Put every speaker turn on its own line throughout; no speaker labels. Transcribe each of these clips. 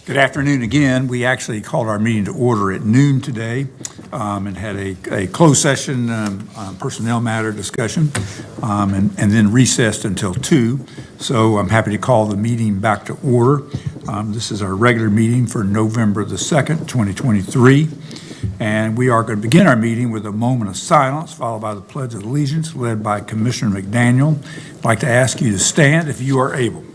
Good afternoon again. We actually called our meeting to order at noon today and had a closed session personnel matter discussion and then recessed until 2. So I'm happy to call the meeting back to order. This is our regular meeting for November the 2nd, 2023. And we are going to begin our meeting with a moment of silence, followed by the Pledge of Allegiance, led by Commissioner McDaniel. I'd like to ask you to stand if you are able.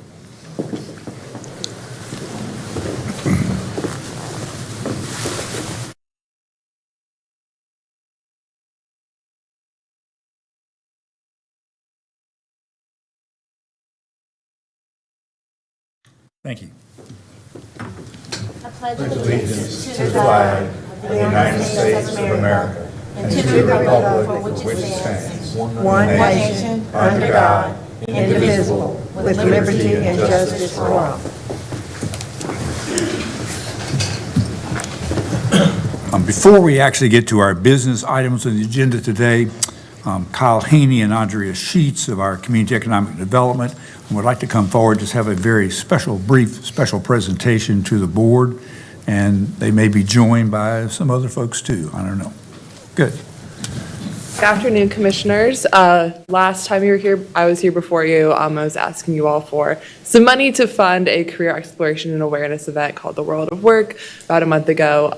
Thank you.
I pledge allegiance to the flag of the United States of America and to the republic for which it stands, one nation, under God, indivisible, with liberty and justice for all.
Before we actually get to our business items on the agenda today, Kyle Haney and Andrea Sheets of our Community Economic Development would like to come forward, just have a very brief presentation to the board, and they may be joined by some other folks too. I don't know. Good.
Good afternoon, commissioners. Last time you were here, I was here before you. I was asking you all for some money to fund a career exploration and awareness event called The World of Work about a month ago.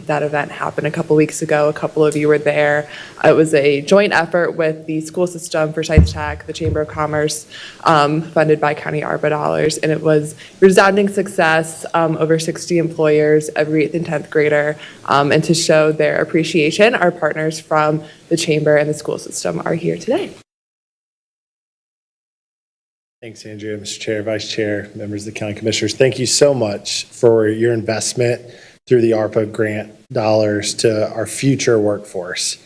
That event happened a couple weeks ago. A couple of you were there. It was a joint effort with the school system, Forsyth Tech, the Chamber of Commerce, funded by County ARPA dollars, and it was resounding success. Over 60 employers, every 8th and 10th grader, and to show their appreciation, our partners from the Chamber and the school system are here today.
Thanks, Andrea, Mr. Chair, Vice Chair, members of the County Commissioners. Thank you so much for your investment through the ARPA grant dollars to our future workforce.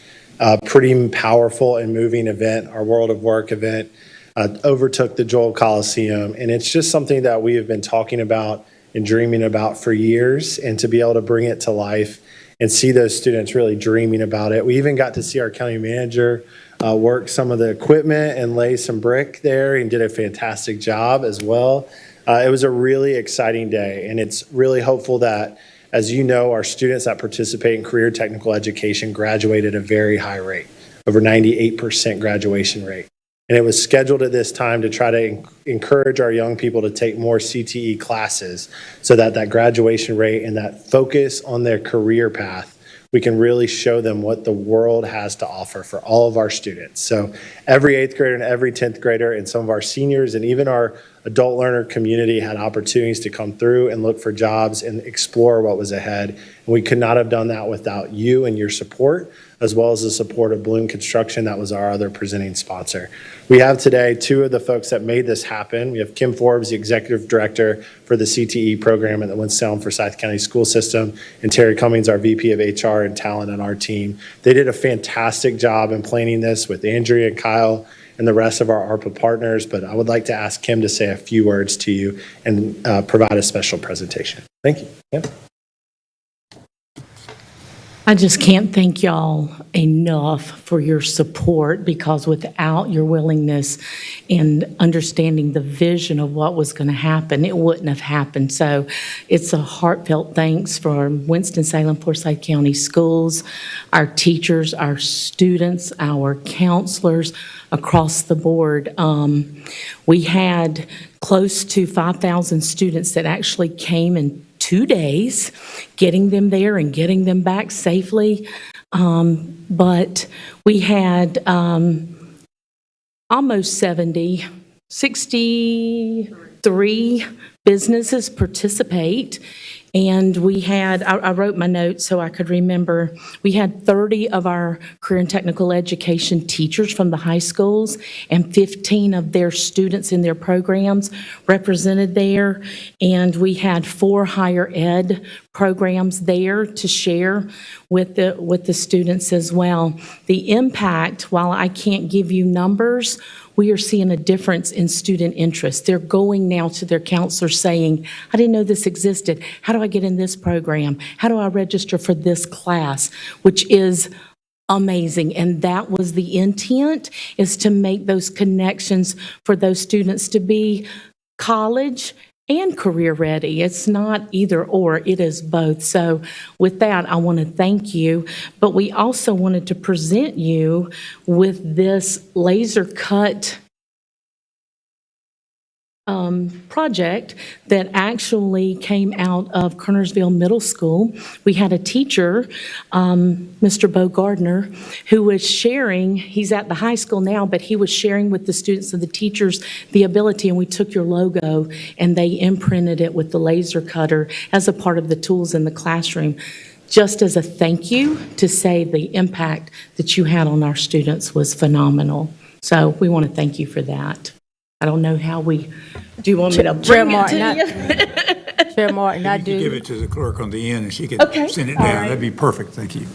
Pretty powerful and moving event. Our World of Work event overtook the Joel Coliseum, and it's just something that we have been talking about and dreaming about for years, and to be able to bring it to life and see those students really dreaming about it. We even got to see our county manager work some of the equipment and lay some brick there, and did a fantastic job as well. It was a really exciting day, and it's really hopeful that, as you know, our students that participate in career technical education graduate at a very high rate, over 98% graduation rate. And it was scheduled at this time to try to encourage our young people to take more CTE classes so that that graduation rate and that focus on their career path, we can really show them what the world has to offer for all of our students. So every 8th grader and every 10th grader and some of our seniors and even our adult learner community had opportunities to come through and look for jobs and explore what was ahead. And we could not have done that without you and your support, as well as the support of Bloom Construction. That was our other presenting sponsor. We have today 2 of the folks that made this happen. We have Kim Forbes, the Executive Director for the CTE program at the Winston-Salem-Forsyth County School System, and Terry Cummings, our VP of HR and Talent on our team. They did a fantastic job in planning this with Andrea and Kyle and the rest of our ARPA partners, but I would like to ask Kim to say a few words to you and provide a special presentation. Thank you. Kim.
I just can't thank y'all enough for your support, because without your willingness and understanding the vision of what was going to happen, it wouldn't have happened. So it's a heartfelt thanks for Winston-Salem Forsyth County Schools, our teachers, our students, our counselors across the board. We had close to 5,000 students that actually came in 2 days, getting them there and getting them back safely. But we had almost 63 businesses participate. And we had, I wrote my notes so I could remember, we had 30 of our career and technical education teachers from the high schools and 15 of their students in their programs represented there. And we had 4 higher ed programs there to share with the students as well. The impact, while I can't give you numbers, we are seeing a difference in student interest. They're going now to their counselors saying, I didn't know this existed. How do I get in this program? How do I register for this class? Which is amazing. And that was the intent, is to make those connections for those students to be college and career ready. It's not either or, it is both. So with that, I want to thank you, but we also wanted to present you with this laser cut project that actually came out of Kernersville Middle School. We had a teacher, Mr. Bo Gardner, who was sharing, he's at the high school now, but he was sharing with the students and the teachers the ability, and we took your logo and they imprinted it with the laser cutter as a part of the tools in the classroom, just as a thank you to say the impact that you had on our students was phenomenal. So we want to thank you for that. I don't know how we, do you want me to
Chair
bring it
Martin,
to you?
Chair Martin, I
You could give
do,
it to the clerk on the end, and she could
Okay,
send it
all
down.
right.
That'd be perfect, thank you.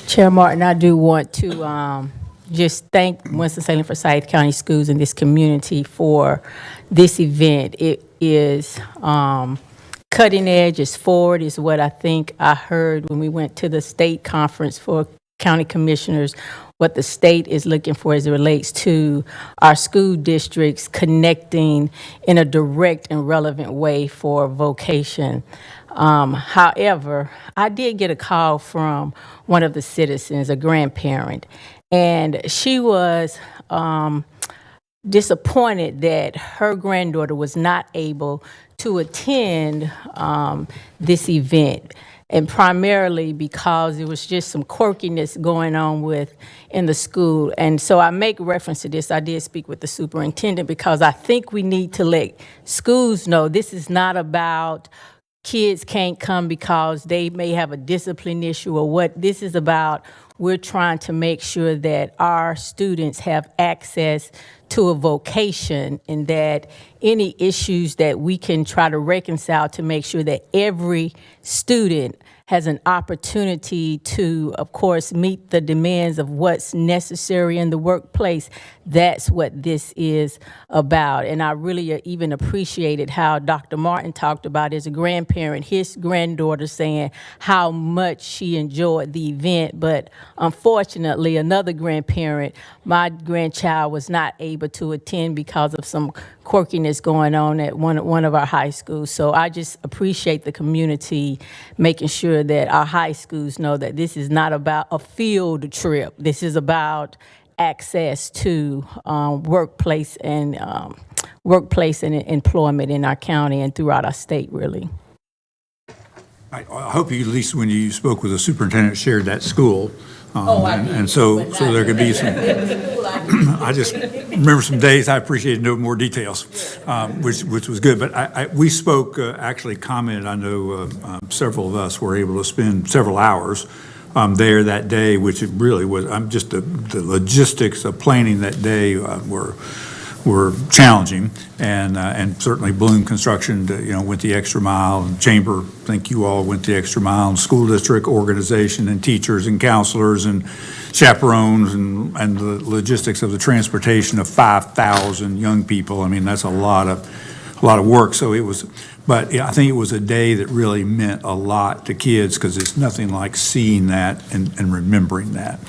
Chair Martin, I do want to just thank Winston-Salem Forsyth County Schools and this community for this event. It is cutting edge, it's forward, is what I think I heard when we went to the state conference for county commissioners, what the state is looking for as it relates to our school districts connecting in a direct and relevant way for vocation. However, I did get a call from one of the citizens, a grandparent, and she was disappointed that her granddaughter was not able to attend this event, and primarily because there was just some quirkiness going on in the school. And so I make reference to this. I did speak with the superintendent because I think we need to let schools know this is not about kids can't come because they may have a discipline issue or what. This is about, we're trying to make sure that our students have access to a vocation, and that any issues that we can try to reconcile to make sure that every student has an opportunity to, of course, meet the demands of what's necessary in the workplace. That's what this is about. And I really even appreciated how Dr. Martin talked about, as a grandparent, his granddaughter saying how much she enjoyed the event. But unfortunately, another grandparent, my grandchild was not able to attend because of some quirkiness going on at one of our high schools. So I just appreciate the community making sure that our high schools know that this is not about a field trip. This is about access to workplace and employment in our county and throughout our state, really.
I hope you, at least when you spoke with the superintendent, shared that school. And so there could be some, I just remember some days I appreciated no more details, which was good. But we spoke, actually commented, I know several of us were able to spend several hours there that day, which it really was, just the logistics of planning that day were challenging, and certainly Bloom Construction, went the extra mile, and Chamber, I think you all went the extra mile, and school district organization, and teachers, and counselors, and chaperones, and the logistics of the transportation of 5,000 young people. I mean, that's a lot of work. So it was, but I think it was a day that really meant a lot to kids, because it's nothing like seeing that and remembering that.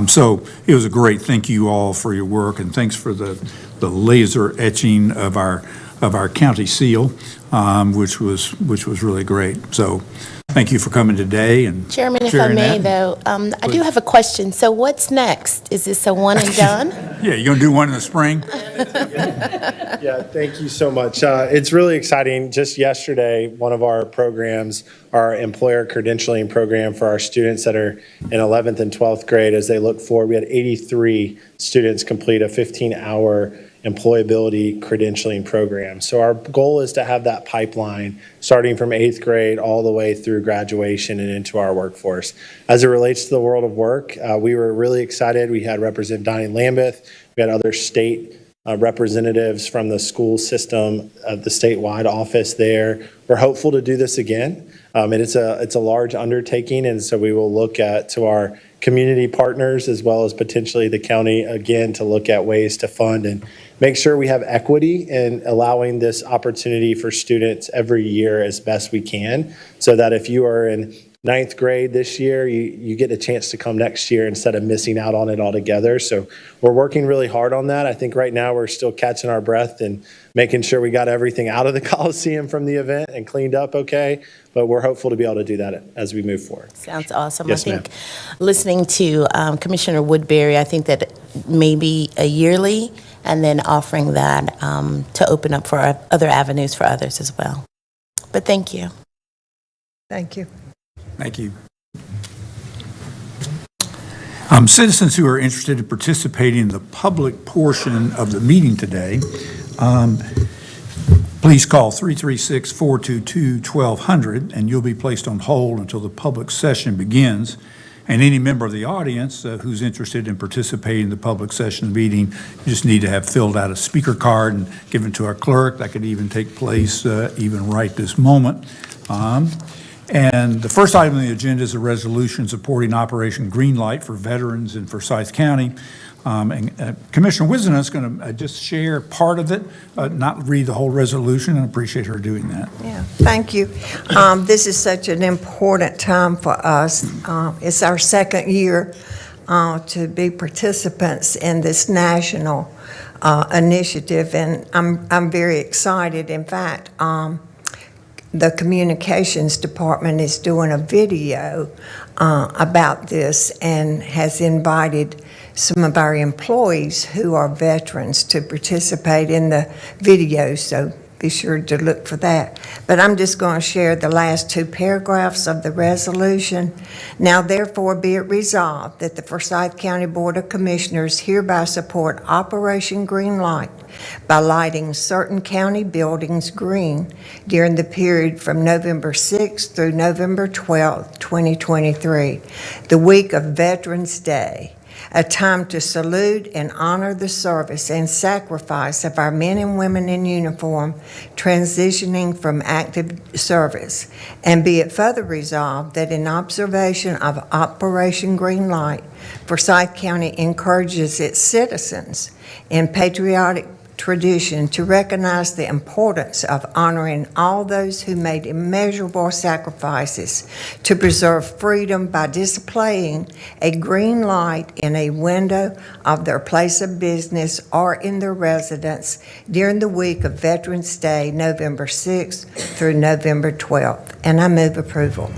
So it was a great, thank you all for your work, and thanks for the laser etching of our county seal, which was really great. So thank you for coming today and
Chairman, if I
sharing
may,
that.
though, I do have a question. So what's next? Is this a one and done?
Yeah, you gonna do one in the spring?
Yeah, thank you so much. It's really exciting. Just yesterday, one of our programs, our employer credentialing program for our students that are in 11th and 12th grade, as they look forward, we had 83 students complete a 15-hour employability credentialing program. So our goal is to have that pipeline starting from 8th grade all the way through graduation and into our workforce. As it relates to the world of work, we were really excited. We had Representative Donnie Lambeth. We had other state representatives from the school system of the statewide office there. We're hopeful to do this again. And it's a large undertaking, and so we will look to our community partners as well as potentially the county again to look at ways to fund and make sure we have equity in allowing this opportunity for students every year as best we can, so that if you are in ninth grade this year, you get a chance to come next year instead of missing out on it altogether. So we're working really hard on that. I think right now we're still catching our breath and making sure we got everything out of the Coliseum from the event and cleaned up okay. But we're hopeful to be able to do that as we move forward.
Sounds awesome.
Yes,
I think listening to Commissioner Woodbury, I think that maybe a yearly, and then offering that to open up for other avenues for others as well. But thank you.
Thank you.
Thank you. Citizens who are interested in participating in the public portion of the meeting today, please call 336-422-1200, and you'll be placed on hold until the public session begins. And any member of the audience who's interested in participating in the public session meeting, you just need to have filled out a speaker card and given to our clerk. That could even take place even right this moment. And the first item on the agenda is a resolution supporting Operation Greenlight for veterans in Forsyth County. Commissioner Wisenhunt is going to just share part of it, not read the whole resolution, and I appreciate her doing that.
Yeah, thank you. This is such an important time for us. It's our second year to be participants in this national initiative, and I'm very excited. In fact, the communications department is doing a video about this and has invited some of our employees who are veterans to participate in the video, so be sure to look for that. But I'm just going to share the last two paragraphs of the resolution. Now therefore be it resolved that the Forsyth County Board of Commissioners hereby support Operation Greenlight by lighting certain county buildings green during the period from November 6th through November 12th, 2023, the week of Veterans Day, a time to salute and honor the service and sacrifice of our men and women in uniform transitioning from active service. And be it further resolved that in observation of Operation Greenlight, Forsyth County encourages its citizens in patriotic tradition to recognize the importance of honoring all those who made immeasurable sacrifices to preserve freedom by displaying a green light in a window of their place of business or in their residence during the week of Veterans Day, November 6th through November 12th. And I move approval.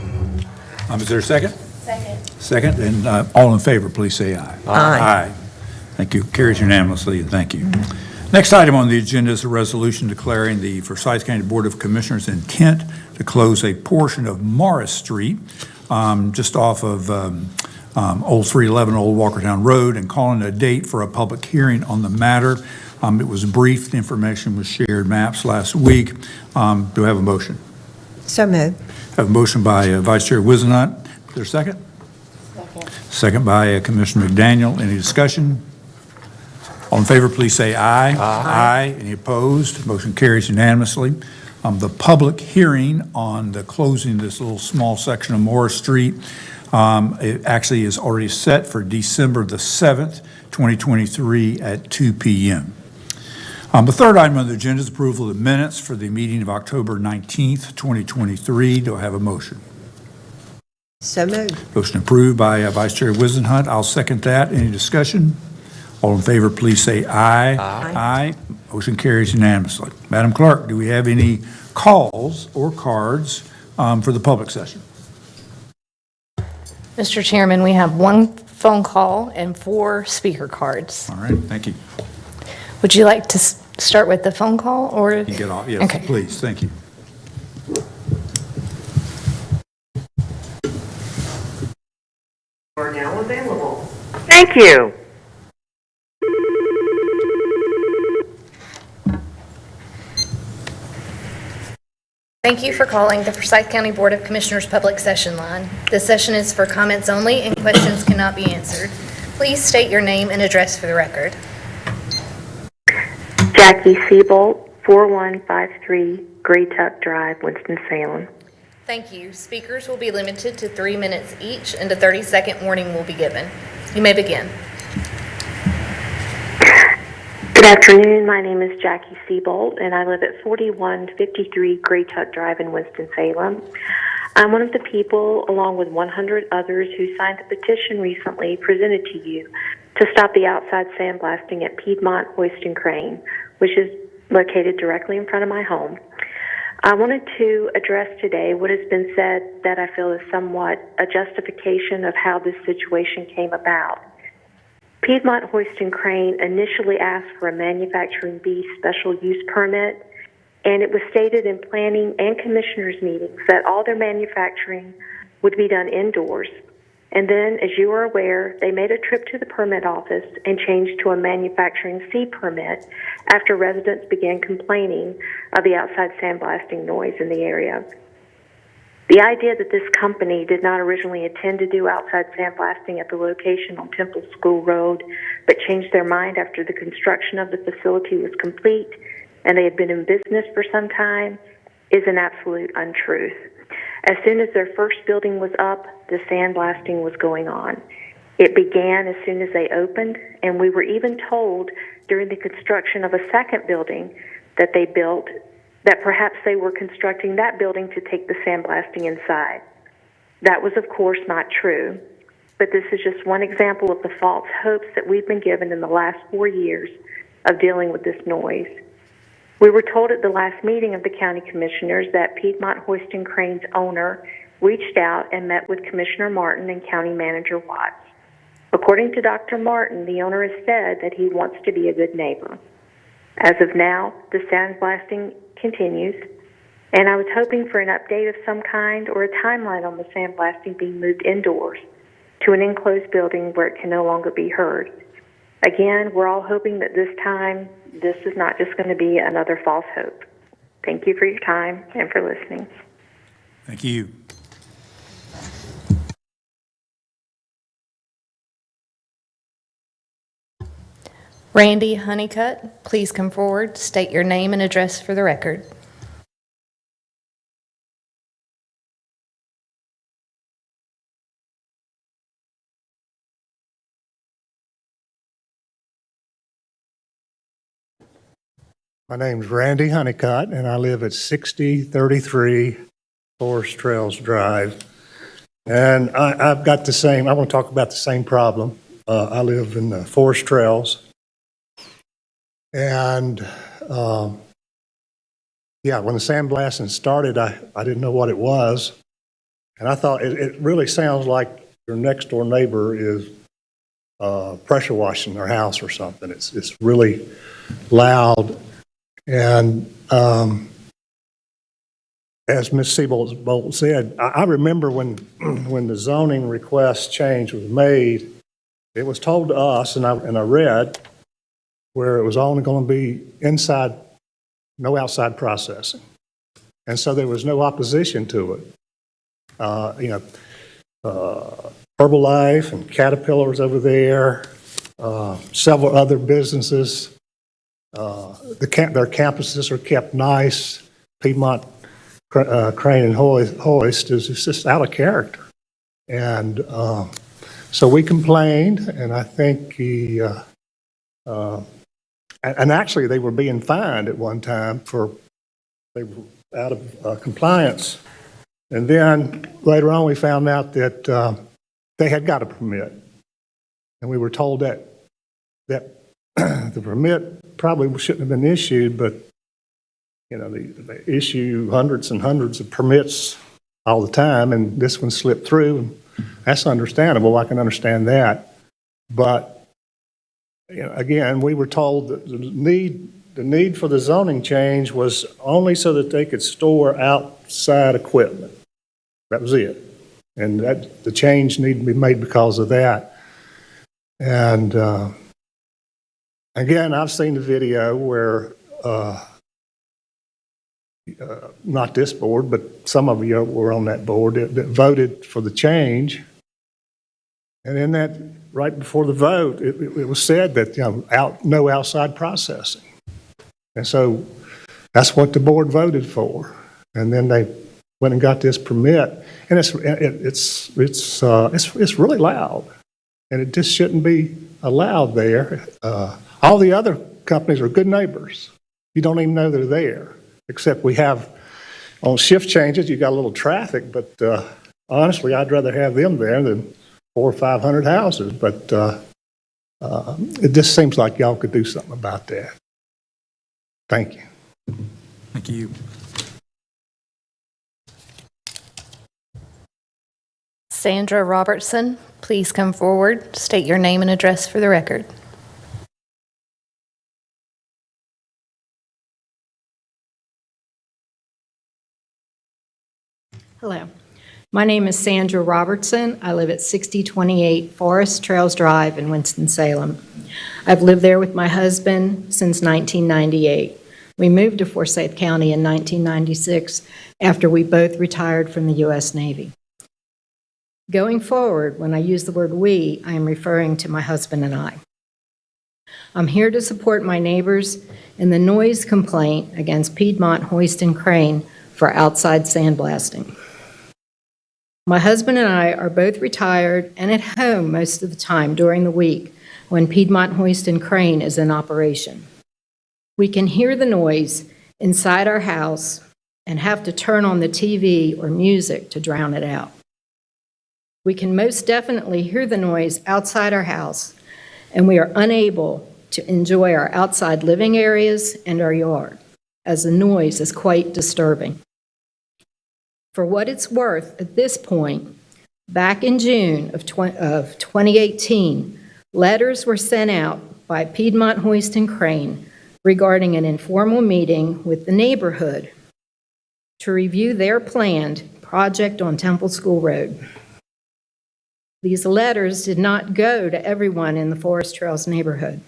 Is there a second?
Second.
Second, and all in favor, please say aye.
Aye.
Thank you. Carries unanimously, and thank you. Next item on the agenda is a resolution declaring the Forsyth County Board of Commissioners' intent to close a portion of Morris Street, just off of Old 311 Old Walkertown Road, and calling a date for a public hearing on the matter. It was brief. The information was shared, maps last week. Do I have a motion?
So moved.
Have a motion by Vice Chair Wisenhunt. Is there a second? Second by Commissioner McDaniel. Any discussion? All in favor, please say aye. Aye. Any opposed? Motion carries unanimously. The public hearing on the closing of this little small section of Morris Street, it actually is already set for December the 7th, 2023 at 2 p.m. The third item on the agenda is approval of the minutes for the meeting of October 19th, 2023. Do I have a motion?
So moved.
Motion approved by Vice Chair Wisenhunt. I'll second that. Any discussion? All in favor, please say aye. Aye. Motion carries unanimously. Madam Clerk, do we have any calls or cards for the public session?
Mr. Chairman, we have one phone call and 4 speaker cards.
All right, thank you.
Would you like to start with the phone call or?
You get off, yes,
Okay.
please, thank you.
Are now available. Thank you.
Thank you for calling the Forsyth County Board of Commissioners Public Session Line. This session is for comments only and questions cannot be answered. Please state your name and address for the record.
Jackie Seabolt, 4153 Gray Tuck Drive, Winston-Salem.
Thank you. Speakers will be limited to 3 minutes each and a 30-second warning will be given. You may begin.
Good afternoon. My name is Jackie Seabolt, and I live at 4153 Gray Tuck Drive in Winston-Salem. I'm one of the people, along with 100 others, who signed the petition recently presented to you to stop the outside sandblasting at Piedmont Hoist and Crane, which is located directly in front of my home. I wanted to address today what has been said that I feel is somewhat a justification of how this situation came about. Piedmont Hoist and Crane initially asked for a manufacturing bee special use permit, and it was stated in planning and commissioners meetings that all their manufacturing would be done indoors. And then, as you are aware, they made a trip to the permit office and changed to a manufacturing C permit after residents began complaining of the outside sandblasting noise in the area. The idea that this company did not originally intend to do outside sandblasting at the location on Temple School Road, but changed their mind after the construction of the facility was complete and they had been in business for some time, is an absolute untruth. As soon as their first building was up, the sandblasting was going on. It began as soon as they opened, and we were even told during the construction of a second building that they built that perhaps they were constructing that building to take the sandblasting inside. That was, of course, not true, but this is just one example of the false hopes that we've been given in the last 4 years of dealing with this noise. We were told at the last meeting of the county commissioners that Piedmont Hoist and Crane's owner reached out and met with Commissioner Martin and County Manager Watts. According to Dr. Martin, the owner has said that he wants to be a good neighbor. As of now, the sandblasting continues, and I was hoping for an update of some kind or a timeline on the sandblasting being moved indoors to an enclosed building where it can no longer be heard. Again, we're all hoping that this time, this is not just going to be another false hope. Thank you for your time and for listening.
Thank you.
Randy Honeycutt, please come forward, state your name and address for the record.
My name's Randy Honeycutt, and I live at 6033 Forest Trails Drive. And I've got the same, I want to talk about the same problem. I live in the Forest Trails. And, yeah, when the sandblasting started, I didn't know what it was. And I thought it really sounds like your next door neighbor is pressure washing their house or something. It's really loud. And as Ms. Seabolt said, I remember when the zoning request change was made, it was told to us, and I read, where it was only going to be inside, no outside processing. And so there was no opposition to it. Herbalife and Caterpillar's over there, several other businesses. Their campuses are kept nice. Piedmont Crane and Hoist is just out of character. And so we complained, and I think and actually they were being fined at one time they were out of compliance. And then later on we found out that they had got a permit. And we were told that the permit probably shouldn't have been issued, but they issue hundreds and hundreds of permits all the time, and this one slipped through. And that's understandable. I can understand that. But again, we were told that the need for the zoning change was only so that they could store outside equipment. That was it. And that the change needed to be made because of that. And again, I've seen the video where, not this board, but some of you were on that board that voted for the change. And in that, right before the vote, it was said that no outside processing. And so that's what the board voted for. And then they went and got this permit, and it's really loud, and it just shouldn't be allowed there. All the other companies are good neighbors. You don't even know they're there, except we have On shift changes, you got a little traffic, but honestly, I'd rather have them there than 400 or 500 houses. But it just seems like y'all could do something about that. Thank you.
Thank you.
Sandra Robertson, please come forward, state your name and address for the record.
Hello. My name is Sandra Robertson. I live at 6028 Forest Trails Drive in Winston-Salem. I've lived there with my husband since 1998. We moved to Forsyth County in 1996 after we both retired from the U.S. Navy. Going forward, when I use the word we, I am referring to my husband and I. I'm here to support my neighbors in the noise complaint against Piedmont Hoist and Crane for outside sandblasting. My husband and I are both retired and at home most of the time during the week when Piedmont Hoist and Crane is in operation. We can hear the noise inside our house and have to turn on the TV or music to drown it out. We can most definitely hear the noise outside our house, and we are unable to enjoy our outside living areas and our yard, as the noise is quite disturbing. For what it's worth, at this point, back in June of 2018, letters were sent out by Piedmont Hoist and Crane regarding an informal meeting with the neighborhood to review their planned project on Temple School Road. These letters did not go to everyone in the Forest Trails neighborhood.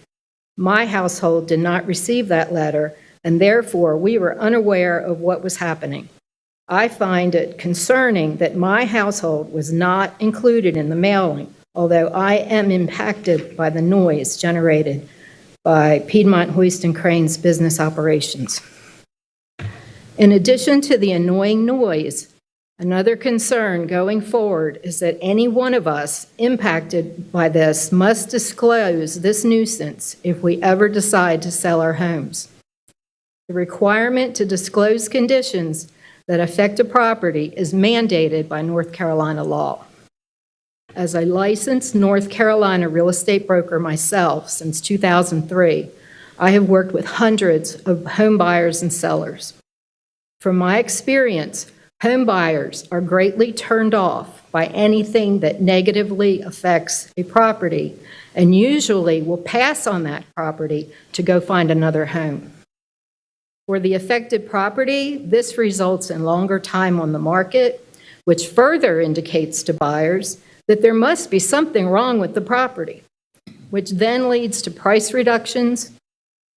My household did not receive that letter, and therefore we were unaware of what was happening. I find it concerning that my household was not included in the mailing, although I am impacted by the noise generated by Piedmont Hoist and Crane's business operations. In addition to the annoying noise, another concern going forward is that any one of us impacted by this must disclose this nuisance if we ever decide to sell our homes. The requirement to disclose conditions that affect a property is mandated by North Carolina law. As a licensed North Carolina real estate broker myself since 2003, I have worked with hundreds of home buyers and sellers. From my experience, home buyers are greatly turned off by anything that negatively affects a property and usually will pass on that property to go find another home. For the affected property, this results in longer time on the market, which further indicates to buyers that there must be something wrong with the property, which then leads to price reductions,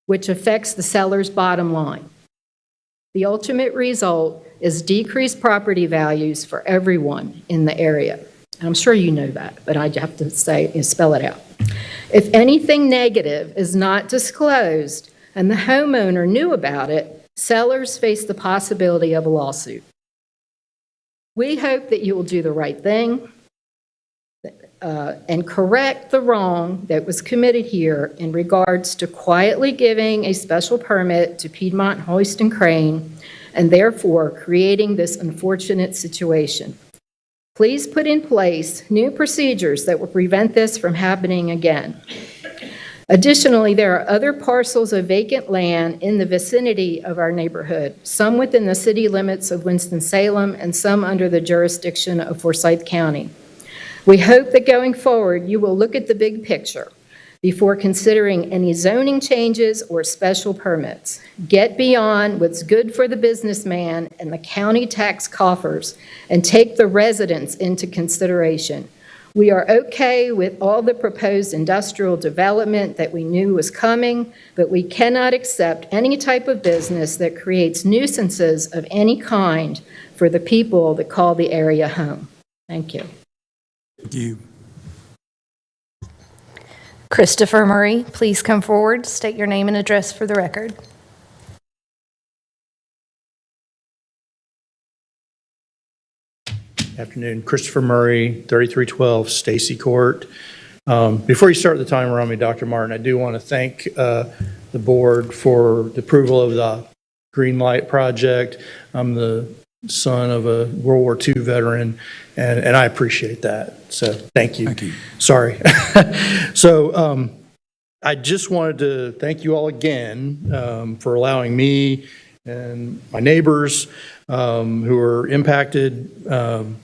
which affects the seller's bottom line. The ultimate result is decreased property values for everyone in the area. And I'm sure you know that, but I have to spell it out. If anything negative is not disclosed and the homeowner knew about it, sellers face the possibility of a lawsuit. We hope that you will do the right thing and correct the wrong that was committed here in regards to quietly giving a special permit to Piedmont Hoist and Crane and therefore creating this unfortunate situation. Please put in place new procedures that will prevent this from happening again. Additionally, there are other parcels of vacant land in the vicinity of our neighborhood, some within the city limits of Winston-Salem and some under the jurisdiction of Forsyth County. We hope that going forward, you will look at the big picture before considering any zoning changes or special permits. Get beyond what's good for the businessman and the county tax coffers and take the residents into consideration. We are okay with all the proposed industrial development that we knew was coming, but we cannot accept any type of business that creates nuisances of any kind for the people that call the area home. Thank you.
Thank you.
Christopher Murray, please come forward, state your name and address for the record.
Afternoon, Christopher Murray, 3312 Stacy Court. Before you start the timer on me, Dr. Martin, I do want to thank the board for the approval of the Green Light project. I'm the son of a World War II veteran, and I appreciate that. So thank you.
Thank you.
Sorry. So I just wanted to thank you all again for allowing me and my neighbors who are impacted,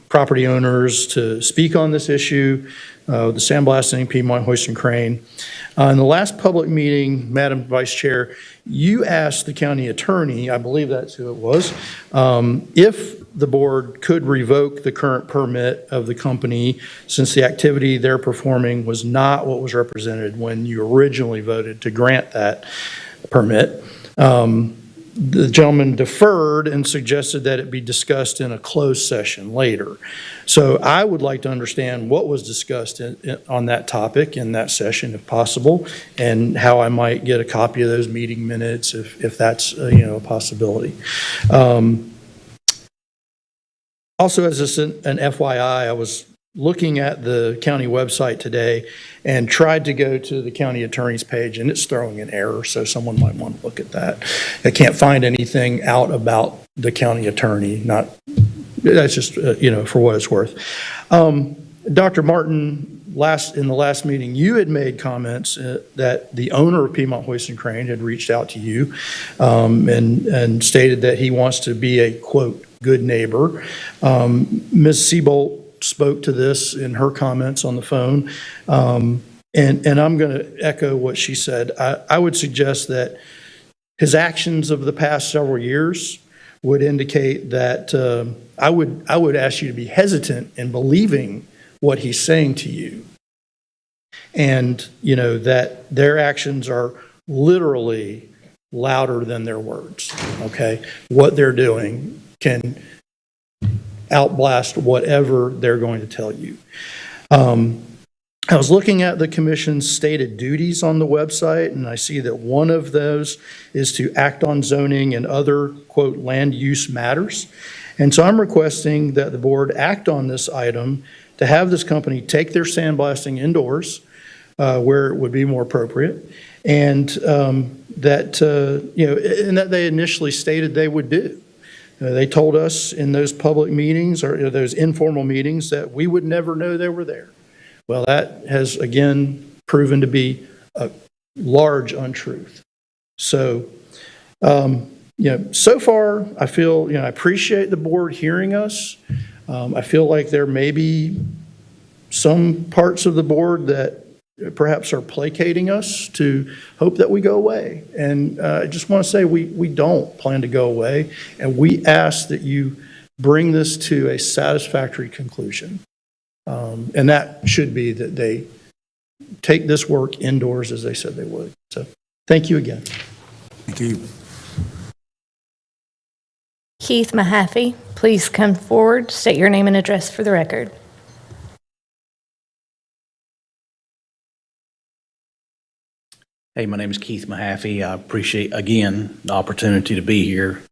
property owners, to speak on this issue, the sandblasting, Piedmont Hoist and Crane. In the last public meeting, Madam Vice Chair, you asked the county attorney, I believe that's who it was, if the board could revoke the current permit of the company since the activity they're performing was not what was represented when you originally voted to grant that permit. The gentleman deferred and suggested that it be discussed in a closed session later. So I would like to understand what was discussed on that topic in that session, if possible, and how I might get a copy of those meeting minutes if that's a possibility. Also, as an FYI, I was looking at the county website today and tried to go to the county attorney's page, and it's throwing an error, so someone might want to look at that. I can't find anything out about the county attorney, that's just, for what it's worth. Dr. Martin, in the last meeting, you had made comments that the owner of Piedmont Hoist and Crane had reached out to you and stated that he wants to be a, quote, good neighbor. Ms. Seabolt spoke to this in her comments on the phone, and I'm going to echo what she said. I would suggest that his actions of the past several years would indicate that I would ask you to be hesitant in believing what he's saying to you, and that their actions are literally louder than their words. Okay, what they're doing can outblast whatever they're going to tell you. I was looking at the commission's stated duties on the website, and I see that one of those is to act on zoning and other, quote, land use matters. And so I'm requesting that the board act on this item to have this company take their sandblasting indoors where it would be more appropriate, and that they initially stated they would do. They told us in those public meetings or those informal meetings that we would never know they were there. Well, that has again proven to be a large untruth. So, so far I feel, I appreciate the board hearing us. I feel like there may be some parts of the board that perhaps are placating us to hope that we go away. And I just want to say we don't plan to go away, and we ask that you bring this to a satisfactory conclusion. And that should be that they take this work indoors as they said they would. So thank you again.
Thank you.
Keith Mahaffey, please come forward, state your name and address for the record.
Hey, my name is Keith Mahaffey. I appreciate, again, the opportunity to be here.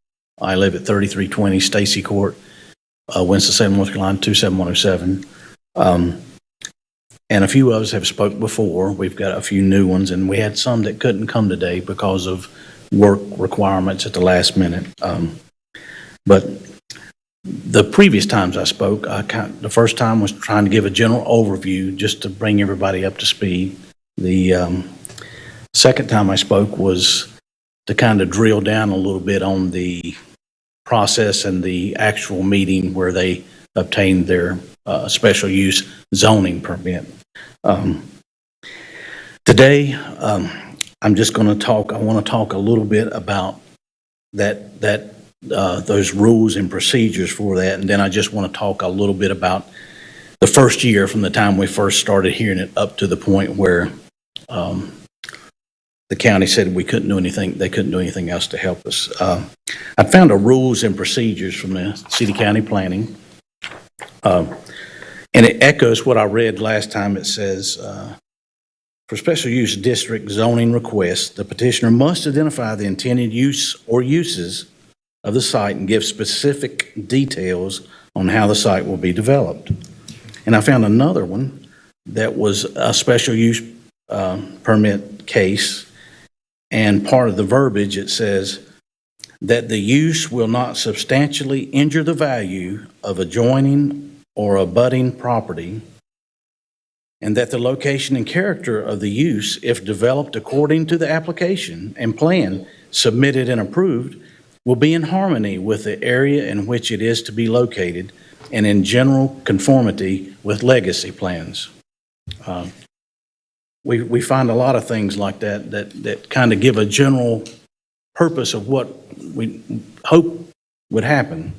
I live at 3320 Stacy Court, Winston-Salem, North Carolina, 27107. And a few of us have spoke before. We've got a few new ones, and we had some that couldn't come today because of work requirements at the last minute. But the previous times I spoke, the first time was trying to give a general overview just to bring everybody up to speed. The second time I spoke was to kind of drill down a little bit on the process and the actual meeting where they obtained their special use zoning permit. Today, I'm just going to talk, I want to talk a little bit about those rules and procedures for that, and then I just want to talk a little bit about the first year from the time we first started hearing it up to the point where the county said we couldn't do anything, they couldn't do anything else to help us. I found a rules and procedures from the City County Planning, and it echoes what I read last time. It says, for special use district zoning requests, the petitioner must identify the intended use or uses of the site and give specific details on how the site will be developed. And I found another one that was a special use permit case, and part of the verbiage, it says, that the use will not substantially injure the value of adjoining or abutting property, and that the location and character of the use, if developed according to the application and plan submitted and approved, will be in harmony with the area in which it is to be located and in general conformity with legacy plans. We find a lot of things like that kind of give a general purpose of what we hope would happen.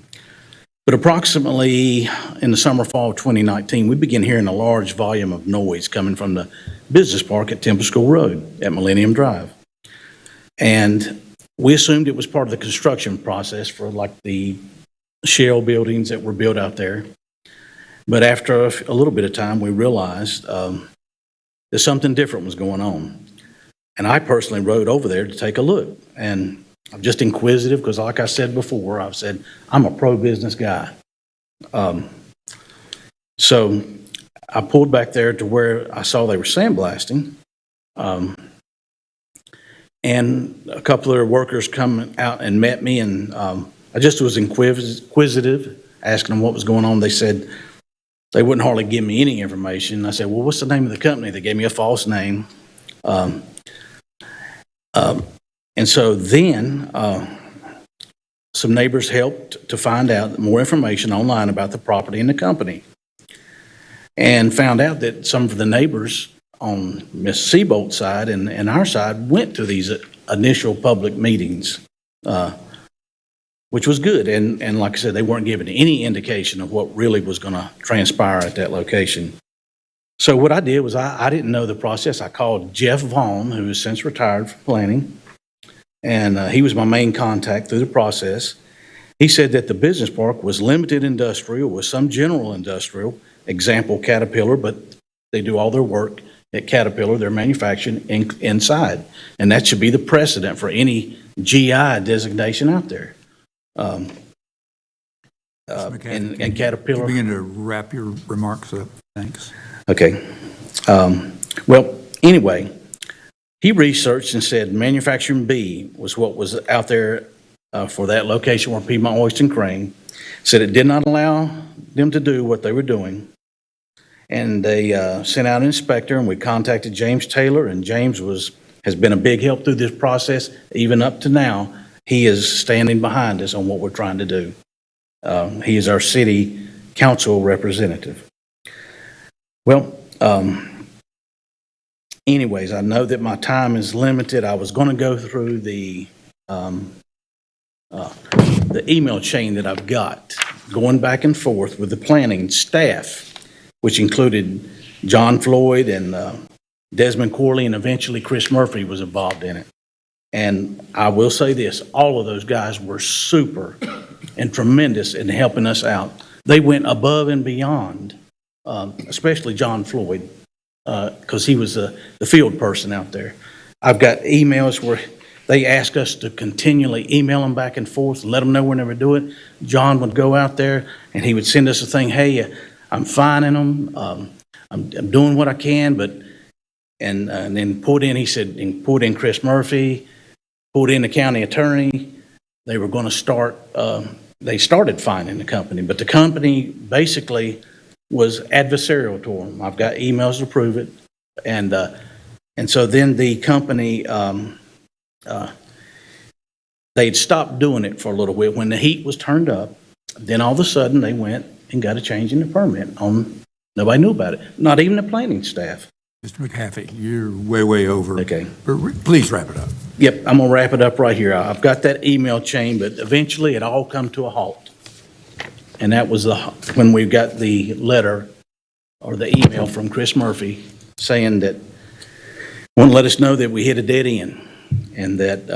But approximately in the summer, fall of 2019, we began hearing a large volume of noise coming from the business park at Temple School Road at Millennium Drive. And we assumed it was part of the construction process for like the shell buildings that were built out there. But after a little bit of time, we realized that something different was going on. And I personally rode over there to take a look. And I'm just inquisitive because, like I said before, I've said I'm a pro-business guy. So I pulled back there to where I saw they were sandblasting. And a couple of their workers come out and met me, and I just was inquisitive, asking them what was going on. They said they wouldn't hardly give me any information. I said, well, what's the name of the company? They gave me a false name. And so then some neighbors helped to find out more information online about the property and the company, and found out that some of the neighbors on Ms. Seabolt's side and our side went to these initial public meetings, which was good. And like I said, they weren't given any indication of what really was going to transpire at that location. So what I did was I didn't know the process. I called Jeff Vaughn, who has since retired from planning, and he was my main contact through the process. He said that the business park was limited industrial with some general industrial, example Caterpillar, but they do all their work at Caterpillar, they're manufacturing inside. And that should be the precedent for any GI designation out there.
Mr. McCaffrey,
And Caterpillar.
Begin to wrap your remarks up. Thanks.
Okay. Well, anyway, he researched and said manufacturing B was what was out there for that location where Piedmont Oyster and Crane. Said it did not allow them to do what they were doing. And they sent out an inspector, and we contacted James Taylor, and James has been a big help through this process. Even up to now, he is standing behind us on what we're trying to do. He is our city council representative. Well, anyways, I know that my time is limited. I was going to go through the email chain that I've got, going back and forth with the planning staff, which included John Floyd and Desmond Corley, and eventually Chris Murphy was involved in it. And I will say this, all of those guys were super and tremendous in helping us out. They went above and beyond, especially John Floyd, because he was the field person out there. I've got emails where they ask us to continually email them back and forth and let them know we're never do it. John would go out there and he would send us a thing, hey, I'm finding them, I'm doing what I can, but, and then pulled in, he said, and pulled in Chris Murphy, pulled in the county attorney. They were going to start, they started finding the company, but the company basically was adversarial to them. I've got emails to prove it. And so then the company, they'd stopped doing it for a little bit. When the heat was turned up, then all of a sudden they went and got a change in the permit. Nobody knew about it, not even the planning staff.
Mr. McCaffrey, you're way over.
Okay.
Please wrap it up.
Yep, I'm going to wrap it up right here. I've got that email chain, but eventually it all come to a halt. And that was when we got the letter or the email from Chris Murphy saying that, want to let us know that we hit a dead end and that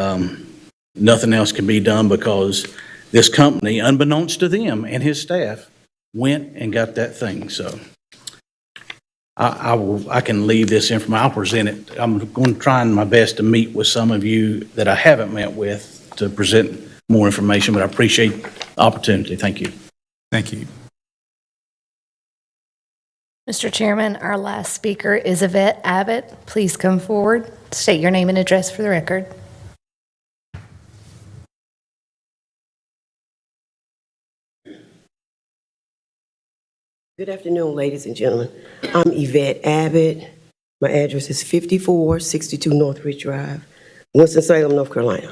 nothing else can be done because this company, unbeknownst to them and his staff, went and got that thing. So I can leave this information. I'll present it. I'm going to try my best to meet with some of you that I haven't met with to present more information, but I appreciate the opportunity. Thank you.
Thank you.
Mr. Chairman, our last speaker is Yvette Abbott. Please come forward, state your name and address for the record.
Good afternoon, ladies and gentlemen. I'm Yvette Abbott. My address is 5462 Northridge Drive, Winston-Salem, North Carolina.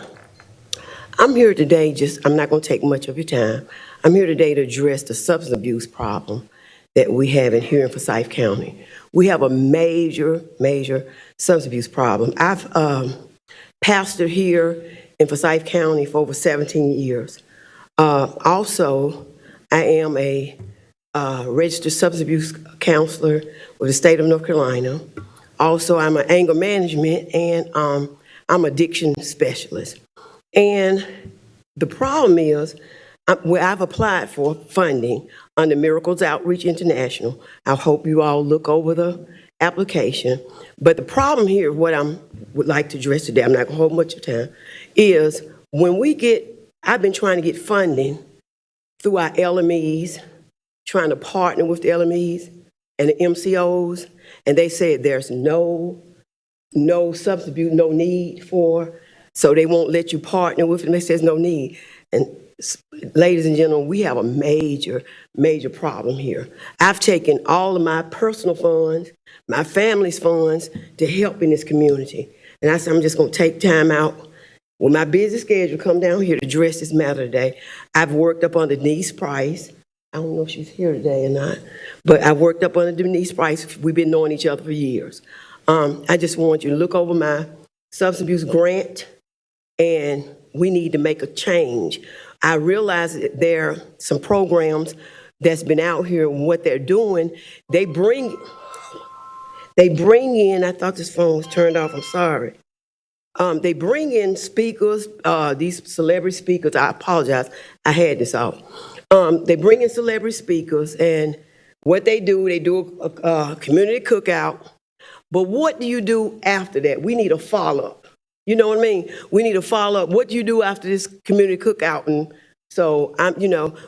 I'm here today, I'm not going to take much of your time. I'm here today to address the substance abuse problem that we have here in Forsyth County. We have a major substance abuse problem. I've pastored here in Forsyth County for over 17 years. Also, I am a registered substance abuse counselor with the state of North Carolina. Also, I'm an anger management and I'm addiction specialist. And the problem is, where I've applied for funding under Miracles Outreach International. I hope you all look over the application. But the problem here, what I would like to address today, I'm not going to hold much of time, is when I've been trying to get funding through our LMEs, trying to partner with the LMEs and the MCOs, and they said there's no substance abuse, no need for, so they won't let you partner with them. They say there's no need. And ladies and gentlemen, we have a major problem here. I've taken all of my personal funds, my family's funds to help in this community. And I said, I'm just going to take time out with my busy schedule, come down here to address this matter today. I've worked up under Denise Price. I don't know if she's here today or not, but I worked up under Denise Price. We've been knowing each other for years. I just want you to look over my substance abuse grant, and we need to make a change. I realize that there are some programs that's been out here, and what they're doing, they bring in, I thought this phone was turned off, I'm sorry. They bring in speakers, these celebrity speakers, I apologize, I had this off. They bring in celebrity speakers, and what they do a community cookout, but what do you do after that? We need a follow-up. You know what I mean? We need to follow up. What do you do after this community cookout? And so,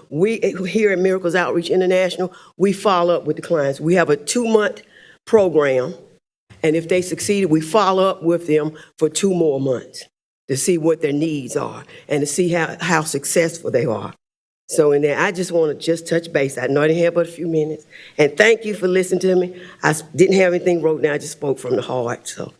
we here at Miracles Outreach International, we follow up with the clients. We have a 2-month program, and if they succeeded, we follow up with them for 2 more months to see what their needs are and to see how successful they are. So in there, I just want to touch base. I know I didn't have but a few minutes, and thank you for listening to me. I didn't have anything wrote down. I just spoke from the heart, so.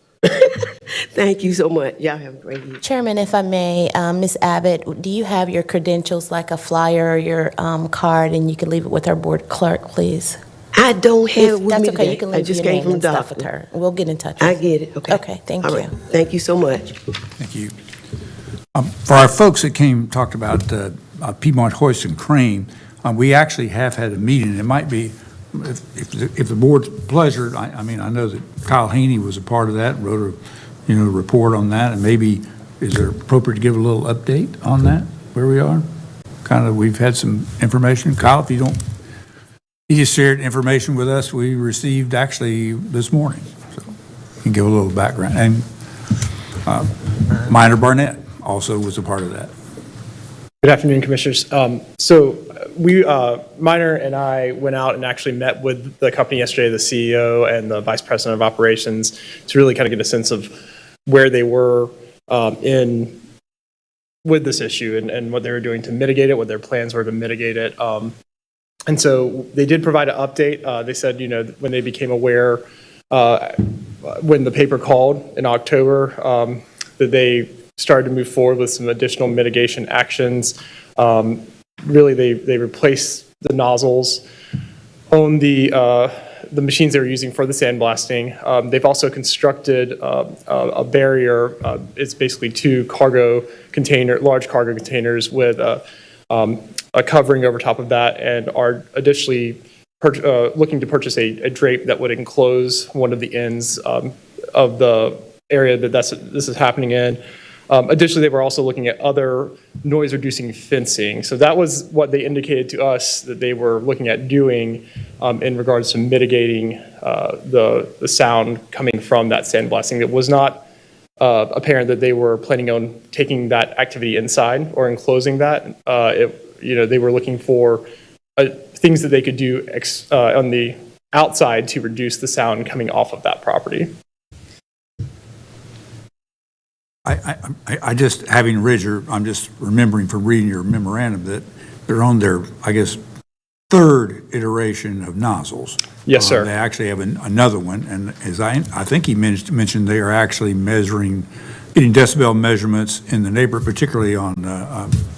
Thank you so much. Y'all have a great evening.
Chairman, if I may, Ms. Abbott, do you have your credentials, like a flyer or your card, and you can leave it with our board clerk, please?
I don't have it with
That's
me
okay.
today.
You can
I
leave
just
your
came
name
from
and
the
stuff with
doctor.
her. We'll get in touch.
I get it. Okay.
Okay, thank
All
you.
right. Thank you so much.
Thank you. For our folks that talked about Piedmont Hoist and Crane, we actually have had a meeting. It might be, if the board's pleasure, I know that Kyle Haney was a part of that, wrote a report on that, and maybe is it appropriate to give a little update on that, where we are? We've had some information. Kyle, if you don't, he just shared information with us we received actually this morning. So you can give a little background. And Minor Barnett also was a part of that.
Good afternoon, Commissioners. Minor and I went out and actually met with the company yesterday, the CEO and the Vice President of Operations, to really kind of get a sense of where they were with this issue and what they were doing to mitigate it, what their plans were to mitigate it. And so they did provide an update. They said, when they became aware, when the paper called in October, that they started to move forward with some additional mitigation actions. Really, they replaced the nozzles on the machines they were using for the sandblasting. They've also constructed a barrier. It's basically 2 large cargo containers with a covering over top of that, and are additionally looking to purchase a drape that would enclose one of the ends of the area that this is happening in. Additionally, they were also looking at other noise-reducing fencing. So that was what they indicated to us that they were looking at doing in regards to mitigating the sound coming from that sandblasting. It was not apparent that they were planning on taking that activity inside or enclosing that. They were looking for things that they could do on the outside to reduce the sound coming off of that property.
I just, having read I'm just remembering from reading your memorandum that they're on their, I guess, third iteration of nozzles.
Yes, sir.
They actually have another one, and as I think he mentioned they are actually getting decibel measurements in the neighborhood, particularly on.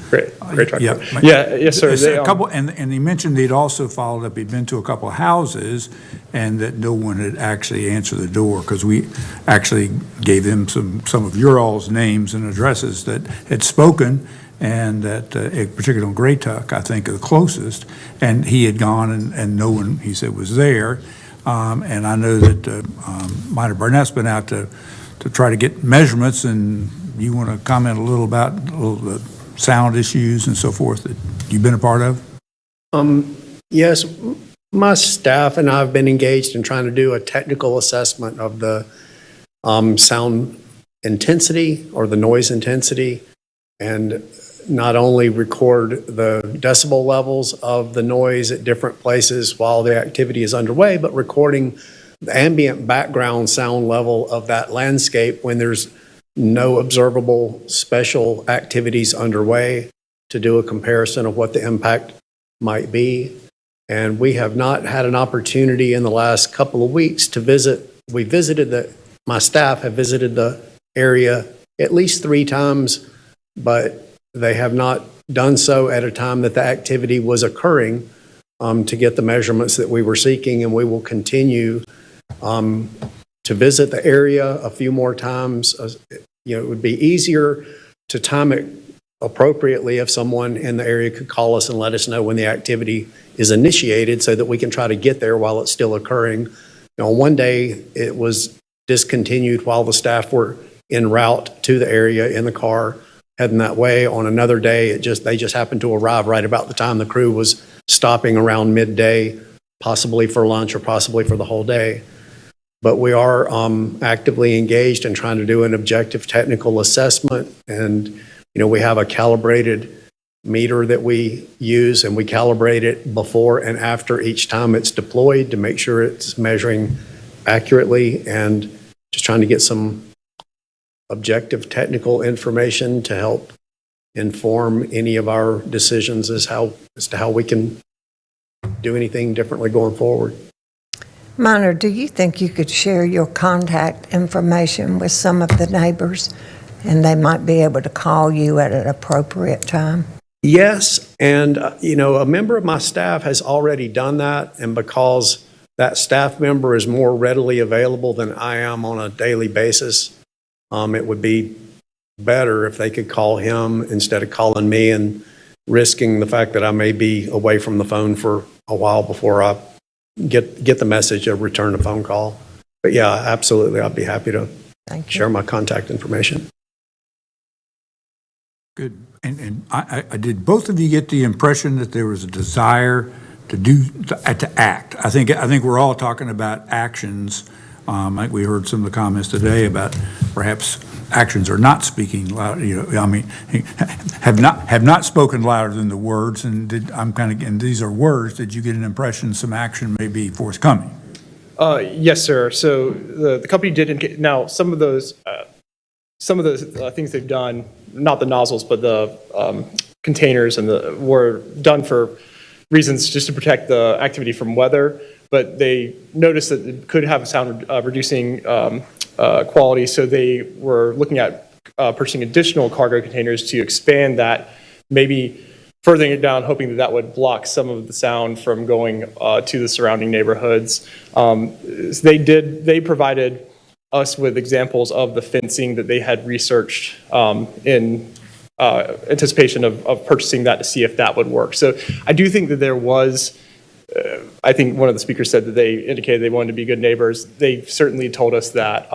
Great track.
Yeah.
Yes, sir.
A couple, and he mentioned they'd also followed up, he'd been to a couple of houses, and that no one had actually answered the door, because we actually gave them some of your all's names and addresses that had spoken, and that, particularly on Great Tuck, I think, are the closest, and he had gone, and no one, he said, was there. And I know that Minor Barnett's been out to try to get measurements, and you want to comment a little about the sound issues and so forth that you've been a part of?
Yes, my staff and I have been engaged in trying to do a technical assessment of the sound intensity or the noise intensity, and not only record the decibel levels of the noise at different places while the activity is underway, but recording the ambient background sound level of that landscape when there's no observable special activities underway, to do a comparison of what the impact might be. And we have not had an opportunity in the last couple of weeks to visit. My staff have visited the area at least 3 times, but they have not done so at a time that the activity was occurring to get the measurements that we were seeking, and we will continue to visit the area a few more times. It would be easier to time it appropriately if someone in the area could call us and let us know when the activity is initiated, so that we can try to get there while it's still occurring. One day it was discontinued while the staff were en route to the area in the car heading that way. On another day, they just happened to arrive right about the time the crew was stopping around midday, possibly for lunch or possibly for the whole day. But we are actively engaged in trying to do an objective technical assessment. And, we have a calibrated meter that we use, and we calibrate it before and after each time it's deployed to make sure it's measuring accurately, and just trying to get some objective technical information to help inform any of our decisions as to how we can do anything differently going forward.
Minor, do you think you could share your contact information with some of the neighbors, and they might be able to call you at an appropriate time?
Yes, and a member of my staff has already done that, and because that staff member is more readily available than I am on a daily basis, it would be better if they could call him instead of calling me and risking the fact that I may be away from the phone for a while before I get the message or return a phone call. But yeah, absolutely, I'd be happy to share my contact information.
Good. And I did both of you get the impression that there was a desire to act? I think we're all talking about actions. Like we heard some of the comments today about perhaps actions are not speaking loud. Have not spoken louder than the words. And and these are words. Did you get an impression some action may be forthcoming?
Yes, sir. So the company did indicate. Now, some of those things they've done, not the nozzles, but the containers were done for reasons just to protect the activity from weather. But they noticed that it could have a sound reducing quality, so they were looking at purchasing additional cargo containers to expand that, maybe furthering it down, hoping that would block some of the sound from going to the surrounding neighborhoods. They provided us with examples of the fencing that they had researched in anticipation of purchasing that to see if that would work. So I do think that there was, I think one of the speakers said that they indicated they wanted to be good neighbors. They certainly told us that.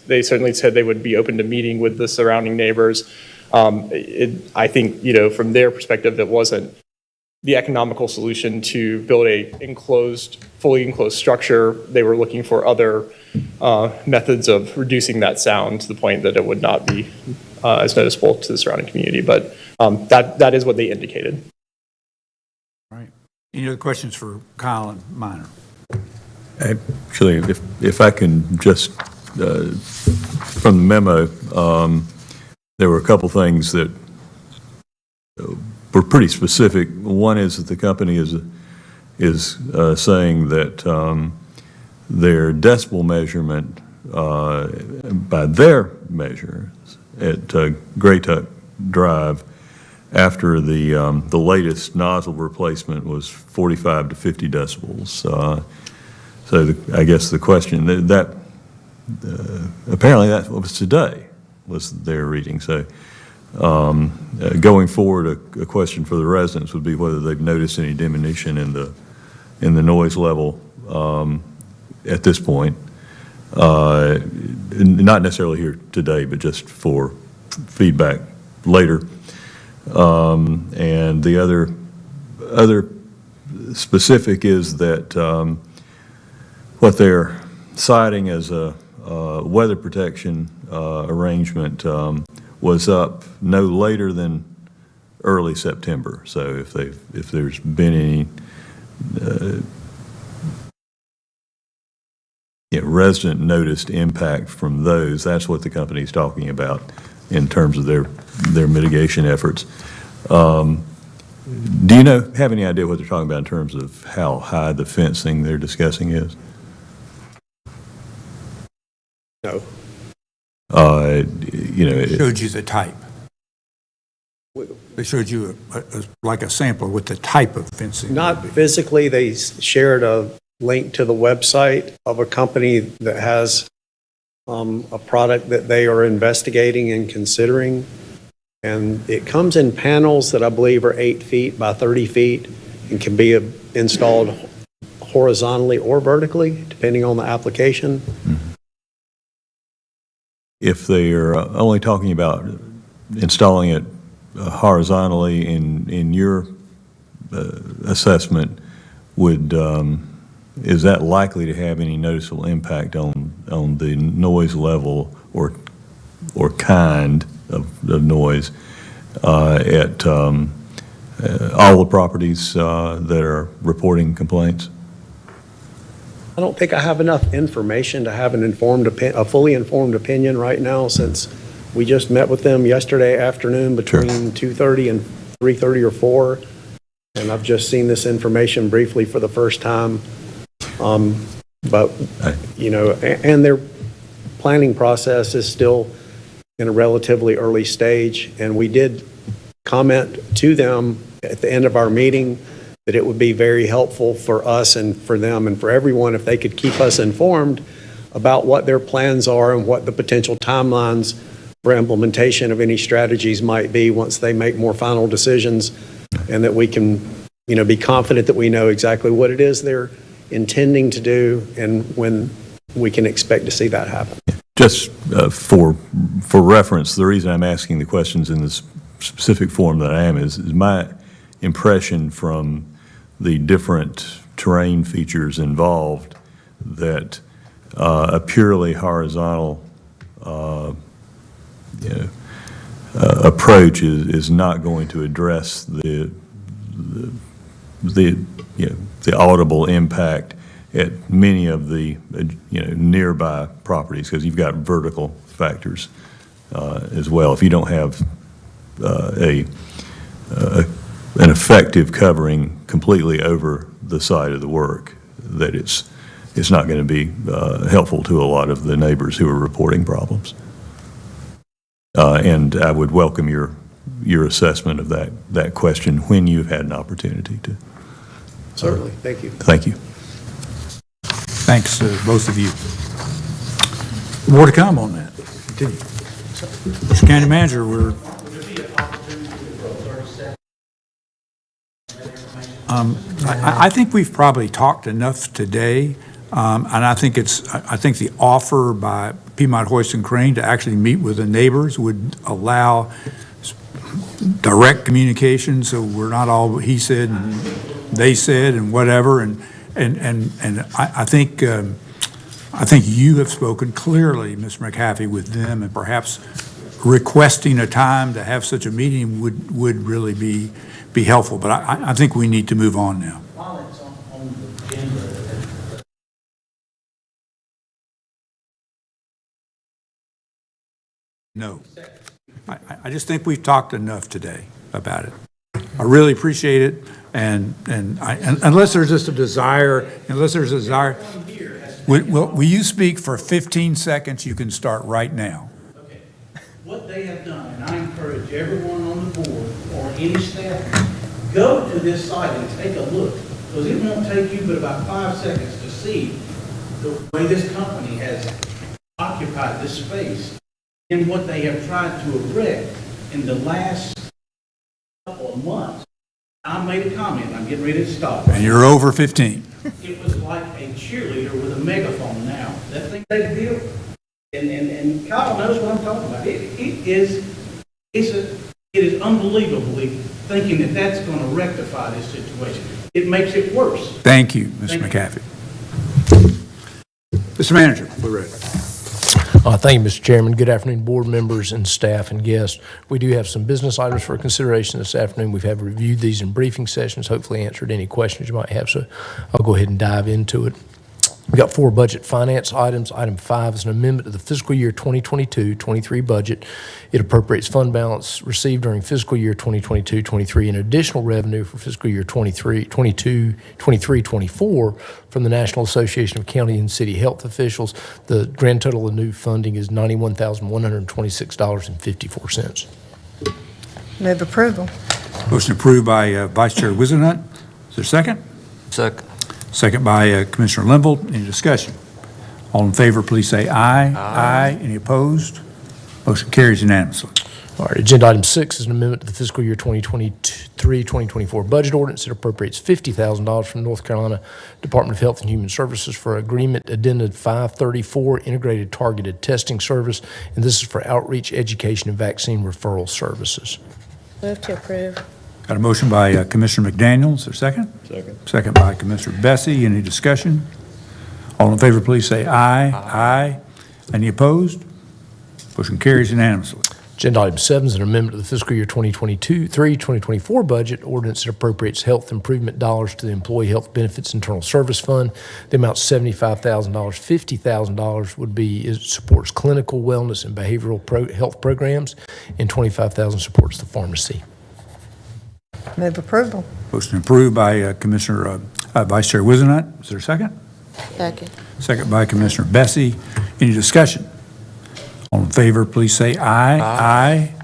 They certainly said they would be open to meeting with the surrounding neighbors. I think, from their perspective, it wasn't the economical solution to build a fully enclosed structure. They were looking for other methods of reducing that sound to the point that it would not be as noticeable to the surrounding community. But that is what they indicated.
Right. Any other questions for Kyle and Minor?
Actually, if I can just, from the memo, there were a couple things that were pretty specific. One is that the company is is saying that their decibel measurement by their measure at Great Tuck Drive after the latest nozzle replacement was 45 to 50 decibels. So I guess the question that apparently that was today was their reading. So going forward, a question for the residents would be whether they've noticed any diminution in the noise level at this point. Not necessarily here today, but just for feedback later. And the other specific is that what they're citing as a weather protection arrangement was up no later than early September. So if there's been any resident noticed impact from those, that's what the company's talking about in terms of their mitigation efforts. Do you have any idea what they're talking about in terms of how high the fencing they're discussing is?
No.
It showed you the type. They showed you like a sample with the type of fencing.
Not physically. They shared a link to the website of a company that has a product that they are investigating and considering. And it comes in panels that I believe are 8 feet by 30 feet and can be installed horizontally or vertically, depending on the application.
If they are only talking about installing it horizontally in your assessment, is that likely to have any noticeable impact on the noise level or kind of noise at all the properties that are reporting complaints?
I don't think I have enough information to have a fully informed opinion right now, since we just met with them yesterday afternoon between 2:30 and 3:30 or 4, and I've just seen this information briefly for the first time. But, and their planning process is still in a relatively early stage, and we did comment to them at the end of our meeting that it would be very helpful for us and for them and for everyone if they could keep us informed about what their plans are and what the potential timelines for implementation of any strategies might be once they make more final decisions, and that we can, be confident that we know exactly what it is they're intending to do and when we can expect to see that happen.
Just for reference, the reason I'm asking the questions in this specific form that I am is my impression from the different terrain features involved that a purely horizontal approach is not going to address the audible impact at many of the nearby properties, because you've got vertical factors as well. If you don't have an effective covering completely over the site of the work, that it's not going to be helpful to a lot of the neighbors who are reporting problems. And I would welcome your assessment of that question when you've had an opportunity to.
Certainly. Thank you.
Thank you.
Thanks to both of you. More to come on that. Continue. Mr. County Manager, I think we've probably talked enough today, and I think the offer by Piedmont Hoist and Crane to actually meet with the neighbors would allow direct communication, so we're not all he said and they said and whatever, and I think you have spoken clearly, Mr. McAfee, with them, and perhaps requesting a time to have such a meeting would really be helpful. But I think we need to move on now. No. I just think we've talked enough today about it. I really appreciate it. unless there's just a desire, will you speak for 15 seconds? You can start right now.
Okay. What they have done, and I encourage everyone on the board or any staff, go to this site and take a look, because it won't take you but about 5 seconds to see the way this company has occupied this space and what they have tried to erect in the last couple of months. I made a comment, I'm getting ready to stop.
And you're over 15.
It was like a cheerleader with a megaphone now. That thing they built, and Kyle knows what I'm talking about. It is unbelievably thinking that that's going to rectify this situation. It makes it worse.
Thank you, Mr. McAfee. Mr. Manager, we're ready.
Thank you, Mr. Chairman. Good afternoon, board members and staff and guests. We do have some business items for consideration this afternoon. We've had reviewed these in briefing sessions, hopefully answered any questions you might have, so I'll go ahead and dive into it. We've got 4 budget finance items. Item 5 is an amendment to the fiscal year 2022-23 budget. It appropriates fund balance received during fiscal year 2022-23 and additional revenue for fiscal year 23-24 from the National Association of County and City Health Officials. The grand total of new funding is $91,126.54.
Move approval.
Motion approved by Vice Chair Wizenhut. Is there a second?
Second.
Second by Commissioner Linville. Any discussion? All in favor, please say aye. Aye. Any opposed? Motion carries unanimously.
All right, agenda item 6 is an amendment to the fiscal year 2023-2024 budget ordinance. It appropriates $50,000 from North Carolina Department of Health and Human Services for agreement addendum 534 integrated targeted testing service, and this is for outreach, education, and vaccine referral services.
Move to approve.
Got a motion by Commissioner McDaniel. Is there a second? Second. Second by Commissioner Bessie. Any discussion? All in favor, please say aye. Aye. Any opposed? Motion carries unanimously.
Agenda item 7 is an amendment to the fiscal year 2022-2024 budget ordinance that appropriates health improvement dollars to the Employee Health Benefits Internal Service Fund. The amount is $75,000. $50,000 would be, it supports clinical wellness and behavioral health programs, and $25,000 supports the pharmacy.
Move approval.
Motion approved by Commissioner Vice Chair Wizenhut. Is there a second?
Second.
Second by Commissioner Bessie. Any discussion? All in favor, please say aye. Aye.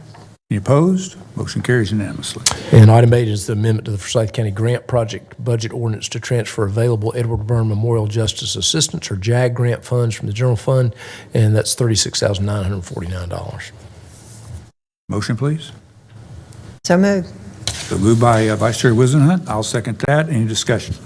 Any opposed? Motion carries unanimously.
And item 8 is the amendment to the Forsyth County Grant Project Budget Ordinance to transfer available Edward Byrne Memorial Justice Assistance, or JAG, grant funds from the general fund, and that's $36,949.
Motion, please.
So moved.
So moved by Vice Chair Wizenhut. I'll second that. Any discussion?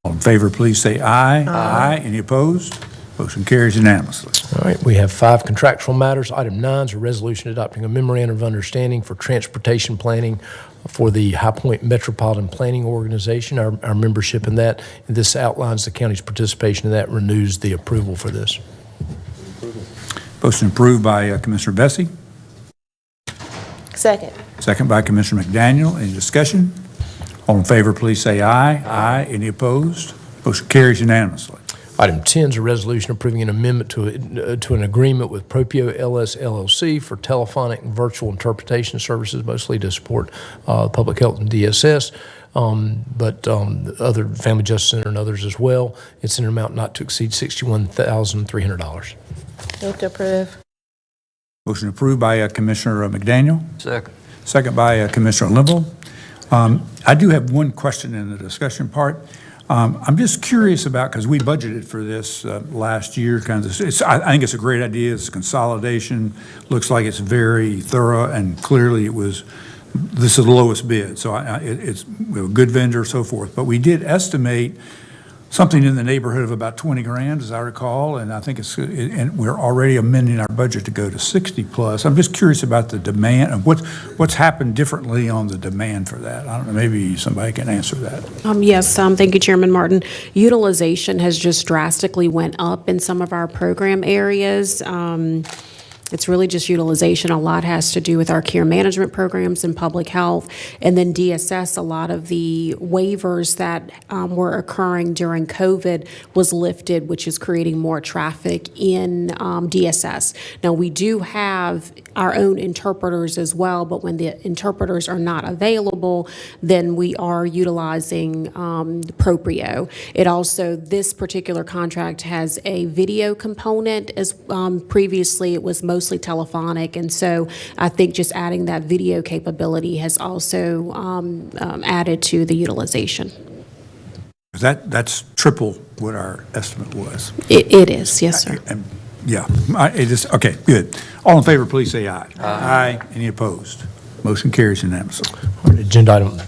All in favor, please say aye. Aye. Any opposed? Motion carries unanimously.
All right, we have 5 contractual matters. Item 9 is a resolution adopting a memorandum of understanding for transportation planning for the High Point Metropolitan Planning Organization, our membership in that. And this outlines the county's participation in that, renews the approval for this.
Motion approved by Commissioner Bessie.
Second.
Second by Commissioner McDaniel. Any discussion? All in favor, please say aye. Aye. Any opposed? Motion carries unanimously.
Item 10 is a resolution approving an amendment to an agreement with Propio LS LLC for telephonic and virtual interpretation services, mostly to support public health and DSS, but other Family Justice Center and others as well. It's an amount not to exceed $61,300.
Move to approve.
Motion approved by Commissioner McDaniel.
Second.
Second by Commissioner Linville. I do have one question in the discussion part. I'm just curious about, because we budgeted for this last year, I think it's a great idea. It's consolidation. Looks like it's very thorough, and clearly this is the lowest bid. So it's we have a good vendor, so forth. But we did estimate something in the neighborhood of about 20 grand, as I recall, and I think and we're already amending our budget to go to 60 plus. I'm just curious about the demand and what's happened differently on the demand for that. I don't know, maybe somebody can answer that.
Yes, thank you, Chairman Martin. Utilization has just drastically went up in some of our program areas. It's really just utilization. A lot has to do with our care management programs in public health. And then DSS, a lot of the waivers that were occurring during COVID was lifted, which is creating more traffic in DSS. Now, we do have our own interpreters as well, but when the interpreters are not available, then we are utilizing Proprio. It also, this particular contract has a video component, as previously it was mostly telephonic, and so I think just adding that video capability has also added to the utilization.
That's triple what our estimate was.
It is, yes, sir.
Yeah, it is, okay, good. All in favor, please say aye. Aye. Any opposed? Motion carries unanimously.
Agenda item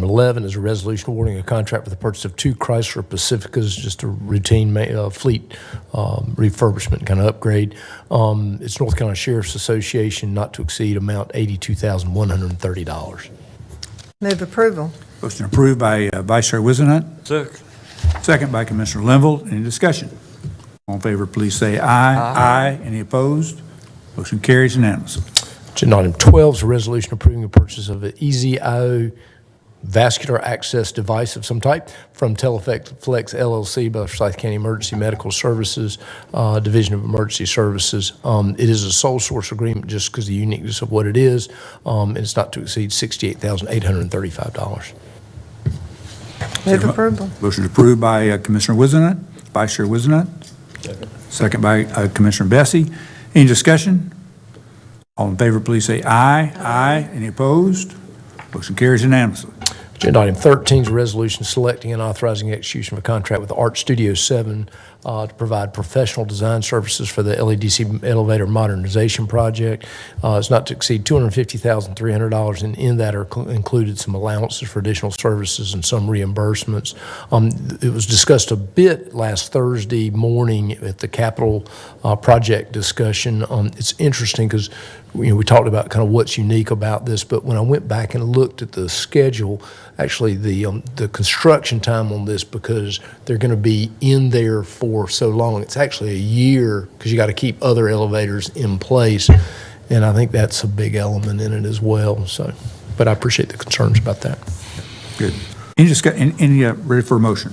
11 is a resolution awarding a contract for the purchase of 2 Chrysler Pacificas, just a routine fleet refurbishment kind of upgrade. It's North Carolina Sheriff's Association, not to exceed amount $82,130.
Move approval.
Motion approved by Vice Chair Wizenhut.
Second.
Second by Commissioner Linville. Any discussion? All in favor, please say aye. Aye. Any opposed? Motion carries unanimously.
Agenda item 12 is a resolution approving the purchase of an EZ-IO vascular access device of some type from Teleflex LLC by Forsyth County Emergency Medical Services, Division of Emergency Services. It is a sole source agreement just because of the uniqueness of what it is, and it's not to exceed $68,835.
Move approval.
Motion approved by Commissioner Wizenhut, Vice Chair Wizenhut. Second by Commissioner Bessie. Any discussion? All in favor, please say aye. Aye. Any opposed? Motion carries unanimously.
Agenda item 13 is a resolution selecting and authorizing execution of a contract with Art Studio 7 to provide professional design services for the LEDC elevator modernization project. It's not to exceed $250,300, and in that are included some allowances for additional services and some reimbursements. It was discussed a bit last Thursday morning at the capital project discussion. It's interesting because we talked about kind of what's unique about this, but when I went back and looked at the schedule, actually the construction time on this, because they're going to be in there for so long, it's actually a year because you got to keep other elevators in place, and I think that's a big element in it as well. So, but I appreciate the concerns about that.
Good. Any ready for a motion?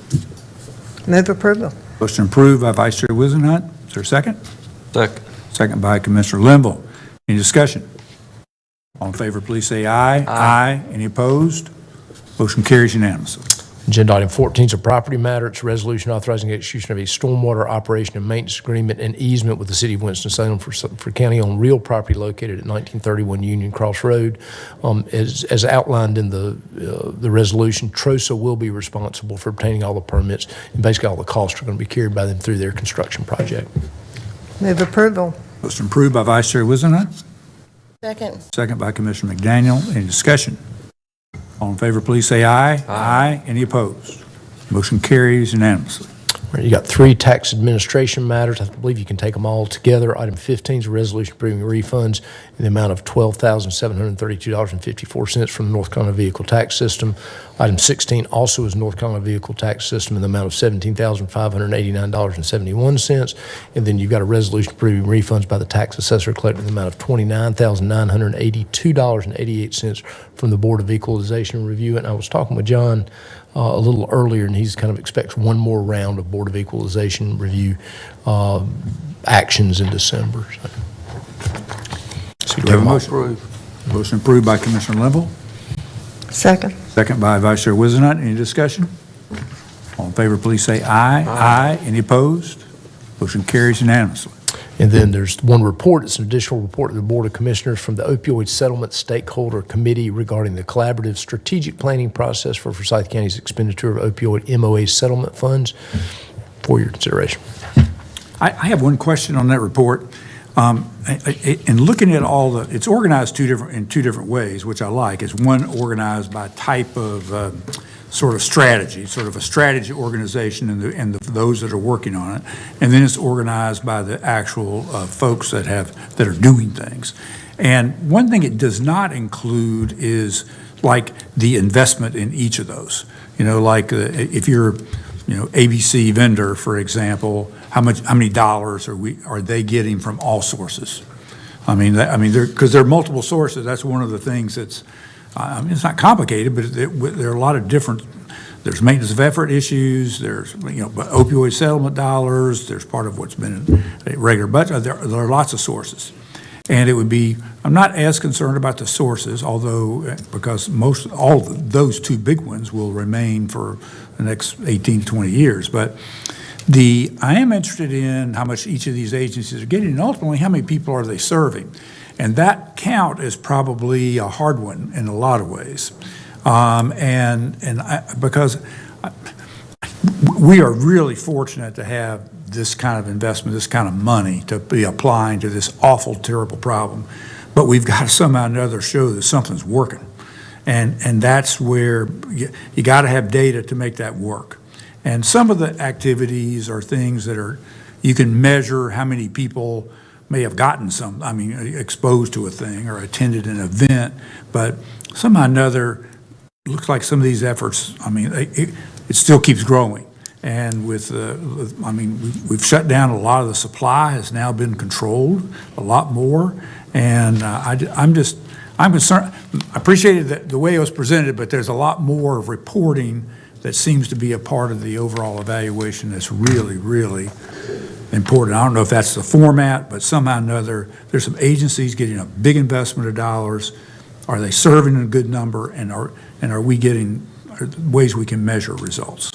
Move approval.
Motion approved by Vice Chair Wizenhut. Is there a second?
Second.
Second by Commissioner Linville. Any discussion? All in favor, please say aye. Aye. Any opposed? Motion carries unanimously.
Agenda item 14 is a property matter. It's a resolution authorizing the execution of a stormwater operation and maintenance agreement and easement with the city of Winston-Salem for county-owned real property located at 1931 Union Cross Road. As outlined in the resolution, TROSA will be responsible for obtaining all the permits, and basically all the costs are going to be carried by them through their construction project.
Move approval.
Motion approved by Vice Chair Wizenhut.
Second.
Second by Commissioner McDaniel. Any discussion? All in favor, please say aye. Aye. Any opposed? Motion carries unanimously.
You got 3 tax administration matters. I believe you can take them all together. Item 15 is a resolution approving refunds in the amount of $12,732.54 from the North Carolina Vehicle Tax System. Item 16 also is North Carolina Vehicle Tax System in the amount of $17,589.71. And then you've got a resolution approving refunds by the tax assessor collector in the amount of $29,982.88 from the Board of Equalization Review. And I was talking with John a little earlier, and he's kind of expects one more round of Board of Equalization Review actions in December.
Do we have a motion? Motion approved by Commissioner Linville.
Second.
Second by Vice Chair Wizenhut. Any discussion? All in favor, please say aye. Aye. Any opposed? Motion carries unanimously.
And then there's one report. It's an additional report to the Board of Commissioners from the Opioid Settlement Stakeholder Committee regarding the collaborative strategic planning process for Forsyth County's expenditure of opioid MOA settlement funds for your consideration.
I have one question on that report. And looking at all it's organized in two different ways, which I like. It's one organized by type of sort of strategy, sort of a strategy organization and those that are working on it. And then it's organized by the actual folks that are doing things. And one thing it does not include is like the investment in each of those. Like if you're, ABC vendor, for example, how many dollars are they getting from all sources? I mean, because there are multiple sources. That's one of the things that's, I mean, it's not complicated, but there are a lot of different, there's maintenance of effort issues, there's, opioid settlement dollars, there's part of what's been in a regular budget. There are lots of sources. And it would be, I'm not as concerned about the sources, although, because all of those two big ones will remain for the next 18 to 20 years. But I am interested in how much each of these agencies are getting, and ultimately, how many people are they serving? And that count is probably a hard one in a lot of ways. Because we are really fortunate to have this kind of investment, this kind of money to be applying to this awful, terrible problem. But we've got to somehow or another show that something's working. And that's where you got to have data to make that work. And some of the activities are things that you can measure how many people may have gotten exposed to a thing or attended an event, but somehow or another, looks like some of these efforts, it still keeps growing. And we've shut down a lot of the supply, has now been controlled a lot more. And I'm concerned. I appreciated the way it was presented, but there's a lot more of reporting that seems to be a part of the overall evaluation that's really, really important. I don't know if that's the format, but somehow or another, there's some agencies getting a big investment of dollars. Are they serving a good number, and are we getting ways we can measure results?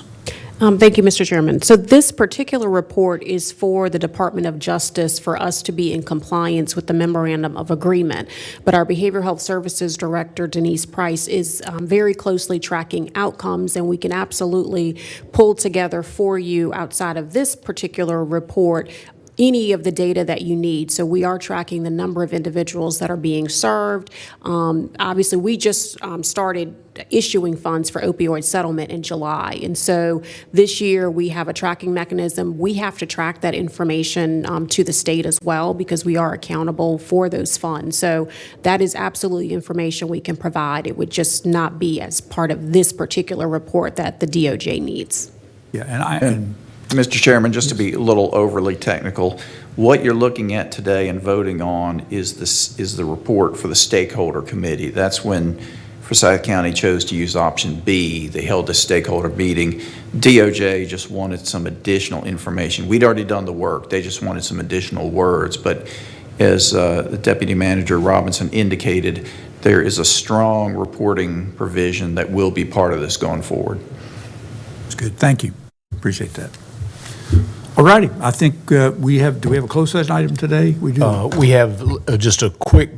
Thank you, Mr. Chairman. So this particular report is for the Department of Justice for us to be in compliance with the memorandum of agreement. But our Behavioral Health Services Director, Denise Price, is very closely tracking outcomes, and we can absolutely pull together for you outside of this particular report any of the data that you need. So we are tracking the number of individuals that are being served. Obviously, we just started issuing funds for opioid settlement in July. And so this year we have a tracking mechanism. We have to track that information to the state as well, because we are accountable for those funds. So that is absolutely information we can provide. It would just not be as part of this particular report that the DOJ needs.
Yeah, and
Mr. Chairman, just to be a little overly technical, what you're looking at today and voting on is the report for the stakeholder committee. That's when Forsyth County chose to use option B. They held a stakeholder meeting. DOJ just wanted some additional information. We'd already done the work. They just wanted some additional words. But as the Deputy Manager Robinson indicated, there is a strong reporting provision that will be part of this going forward.
That's good. Thank you. Appreciate that. All righty. I think do we have a closed session item today? We do.
We have just a quick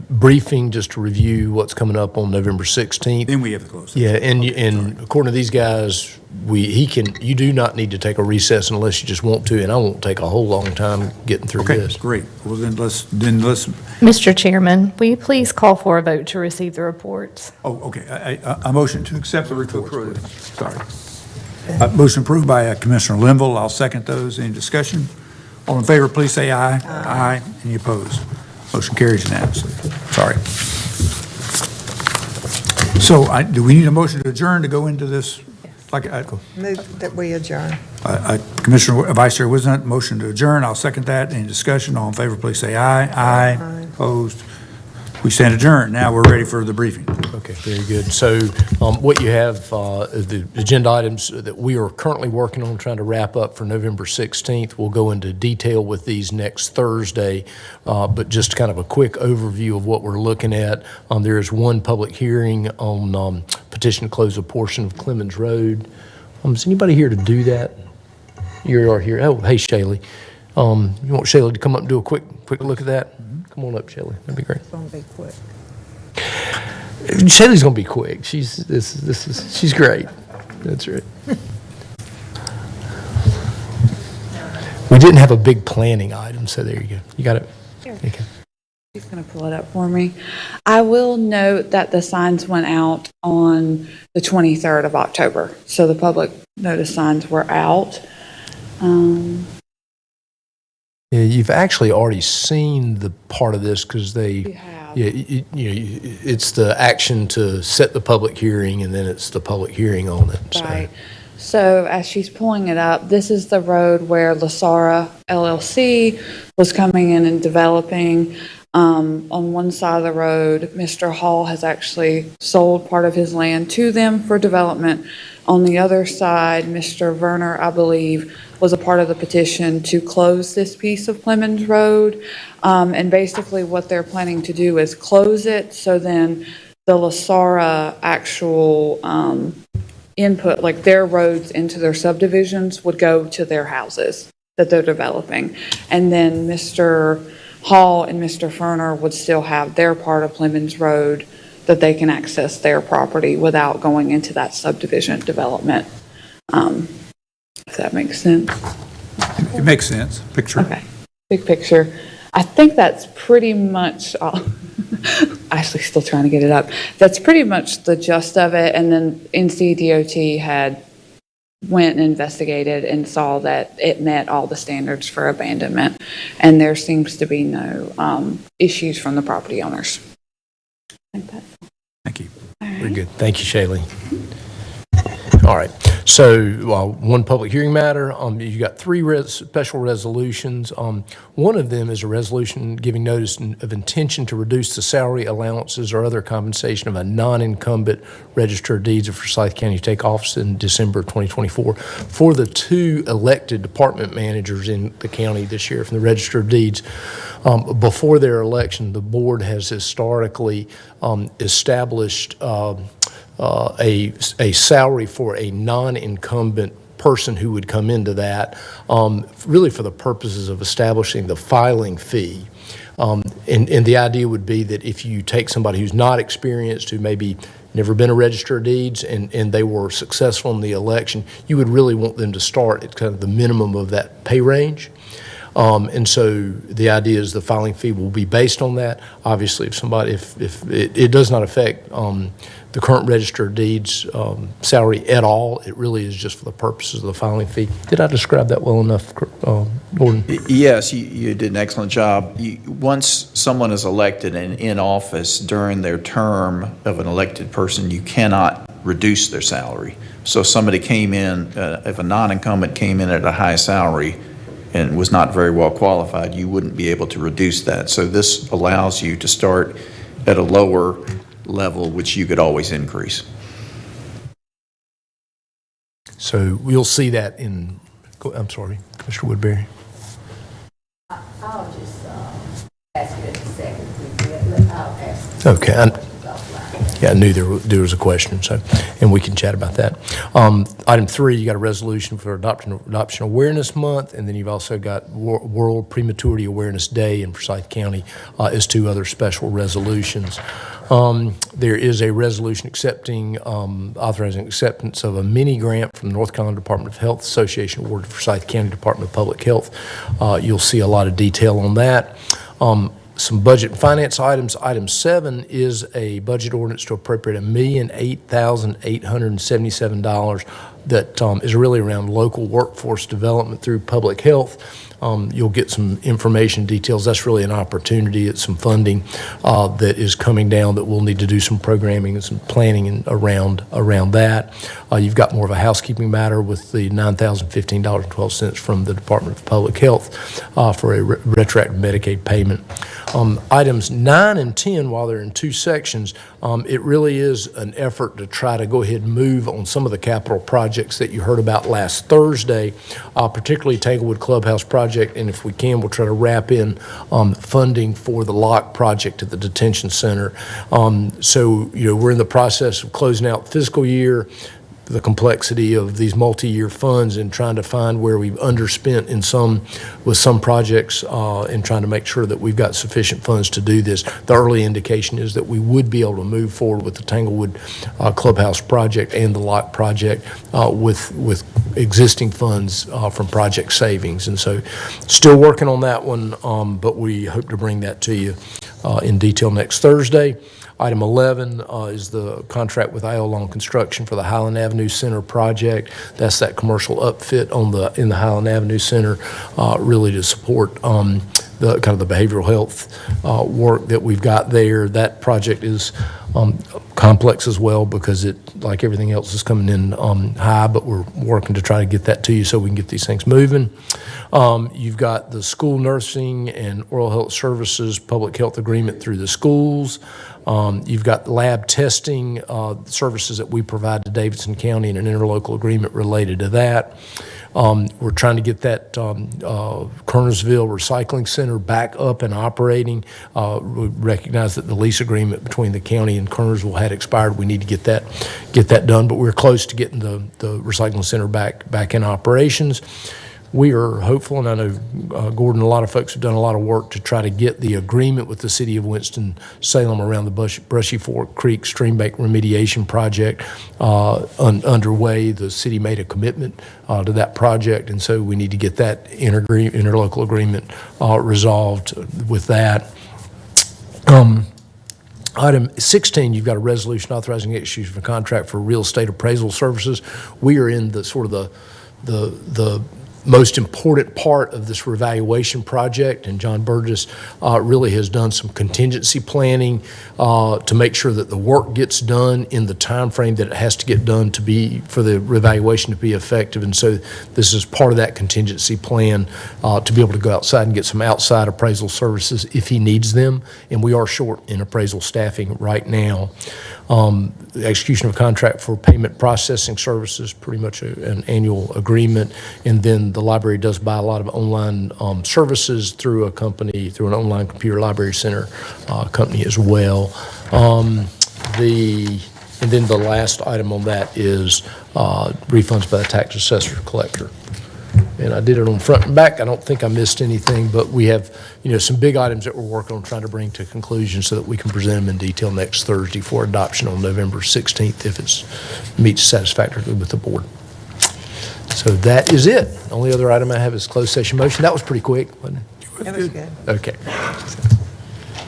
briefing just to review what's coming up on November 16th.
Then we have the closed session.
Yeah, and according to these guys, you do not need to take a recess unless you just want to, and I won't take a whole long time getting through this.
Okay, great. Well, then let's.
Mr. Chairman, will you please call for a vote to receive the reports?
Oh, okay. A motion to accept the report. Sorry. Motion approved by Commissioner Linville. I'll second those. Any discussion? All in favor, please say aye. Aye. Any opposed? Motion carries unanimously. Sorry. So do we need a motion to adjourn to go into this?
Move that we adjourn.
Commissioner Vice Chair Wizenhut, motion to adjourn. I'll second that. Any discussion? All in favor, please say aye. Aye. Opposed? We stand adjourned. Now we're ready for the briefing.
Okay, very good. So what you have, the agenda items that we are currently working on trying to wrap up for November 16th. We'll go into detail with these next Thursday, but just kind of a quick overview of what we're looking at. There is one public hearing on petition to close a portion of Clemens Road. Is anybody here to do that? You are here. Oh, hey, Shaylee. You want Shaylee to come up and do a quick look at that? Come on up, Shaylee. That'd be great.
It's going to be quick.
Shaylee's gonna be quick. She's great. That's right. We didn't have a big planning item, so there you go. You got it. Okay.
She's going to pull it up for me. I will note that the signs went out on the 23rd of October, so the public notice signs were out.
Yeah, you've actually already seen the part of this because they. Yeah, it's the action to set the public hearing, and then it's the public hearing on it. So.
Right. So as she's pulling it up, this is the road where Lasara LLC was coming in and developing. On one side of the road, Mr. Hall has actually sold part of his land to them for development. On the other side, Mr. Werner, I believe, was a part of the petition to close this piece of Clemens Road. And basically what they're planning to do is close it, so then the Lasara actual input, like their roads into their subdivisions, would go to their houses that they're developing. And then Mr. Hall and Mr. Ferner would still have their part of Clemens Road that they can access their property without going into that subdivision development. If that makes sense.
It makes sense. Picture.
Okay, big picture. I think that's pretty much all. Actually, still trying to get it up. That's pretty much the gist of it. And then NCDOT had went and investigated and saw that it met all the standards for abandonment. And there seems to be no issues from the property owners.
Thank you.
Very good. Thank you, Shaylee. All right. So, one public hearing matter. You got three special resolutions. One of them is a resolution giving notice of intention to reduce the salary allowances or other compensation of a non-incumbent register of deeds of Forsyth County to take office in December of 2024 for the two elected department managers in the county this year from the register of deeds. Before their election, the board has historically established a salary for a non-incumbent person who would come into that, really for the purposes of establishing the filing fee. And the idea would be that if you take somebody who's not experienced, who maybe never been a register of deeds, and they were successful in the election, you would really want them to start at kind of the minimum of that pay range. And so the idea is the filing fee will be based on that. Obviously, if it does not affect the current register of deeds salary at all, it really is just for the purposes of the filing fee. Did I describe that well enough, Gordon?
Yes, you did an excellent job. Once someone is elected and in office during their term of an elected person, you cannot reduce their salary. So if somebody came in, if a non-incumbent came in at a high salary and was not very well qualified, you wouldn't be able to reduce that. So this allows you to start at a lower level, which you could always increase.
So we'll see that in, I'm sorry, Commissioner Woodbury.
I'll just ask you in a second. I'll ask.
Okay. I knew there was a question, so, and we can chat about that. Item 3, you got a resolution for Adoption Awareness Month, and then you've also got World Prematurity Awareness Day in Forsyth County as 2 other special resolutions. There is a resolution authorizing acceptance of a mini grant from the North Carolina Department of Health Association awarded to Forsyth County Department of Public Health. You'll see a lot of detail on that. Some budget and finance items. Item 7 is a budget ordinance to appropriate $1,008,877 that is really around local workforce development through public health. You'll get some information details. That's really an opportunity. It's some funding that is coming down that we'll need to do some programming and some planning around that. You've got more of a housekeeping matter with the $9,015.12 from the Department of Public Health for a retroactive Medicaid payment. Items 9 and 10, while they're in 2 sections, it really is an effort to try to go ahead and move on some of the capital projects that you heard about last Thursday, particularly Tanglewood Clubhouse project, and if we can, we'll try to wrap in funding for the lock project at the detention center. So, we're in the process of closing out the fiscal year, the complexity of these multi-year funds and trying to find where we've underspent with some projects and trying to make sure that we've got sufficient funds to do this. The early indication is that we would be able to move forward with the Tanglewood Clubhouse project and the lock project with existing funds from project savings. And so still working on that one, but we hope to bring that to you in detail next Thursday. Item 11 is the contract with IO Long Construction for the Highland Avenue Center project. That's that commercial upfit in the Highland Avenue Center, really to support the kind of the behavioral health work that we've got there. That project is complex as well because it, like everything else, is coming in high, but we're working to try to get that to you so we can get these things moving. You've got the school nursing and oral health services public health agreement through the schools. You've got lab testing services that we provide to Davidson County and an interlocal agreement related to that. We're trying to get that Kernersville Recycling Center back up and operating. We recognize that the lease agreement between the county and Kernersville had expired. We need to get that done, but we're close to getting the recycling center back in operations. We are hopeful, and I know Gordon, a lot of folks have done a lot of work to try to get the agreement with the city of Winston-Salem around the Brushy Fork Creek Stream Bank remediation project underway. The city made a commitment to that project, and so we need to get that interlocal agreement resolved with that. Item 16, you've got a resolution authorizing execution of a contract for real estate appraisal services. We are in the sort of the most important part of this revaluation project, and John Burgess really has done some contingency planning to make sure that the work gets done in the time frame that it has to get done for the revaluation to be effective. And so this is part of that contingency plan to be able to go outside and get some outside appraisal services if he needs them, and we are short in appraisal staffing right now. The execution of a contract for payment processing services, pretty much an annual agreement, and then the library does buy a lot of online services through a company, through an online computer library center company as well. And then the last item on that is refunds by the tax assessor collector. And I did it on front and back. I don't think I missed anything, but we have, some big items that we're working on trying to bring to conclusion so that we can present them in detail next Thursday for adoption on November 16th if it meets satisfactorily with the board. So that is it. The only other item I have is closed session motion. That was pretty quick, wasn't it?
That was good.
Okay.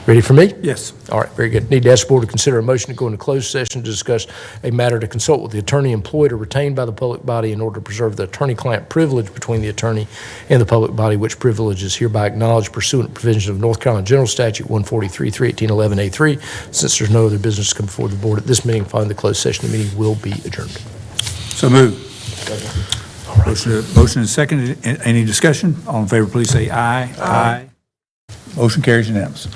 Ready for me?
Yes.
All right, very good. Need to ask the board to consider a motion to go into closed session to discuss a matter to consult with the attorney employed or retained by the public body in order to preserve the attorney-client privilege between the attorney and the public body, which privilege is hereby acknowledged pursuant to provisions of North Carolina General Statute 143(3)1811A3. Since there's no other business to come before the board at this meeting, following the closed session, the meeting will be adjourned.
So moved. Motion and second. Any discussion? All in favor, please say aye. Aye. Motion carries unanimously.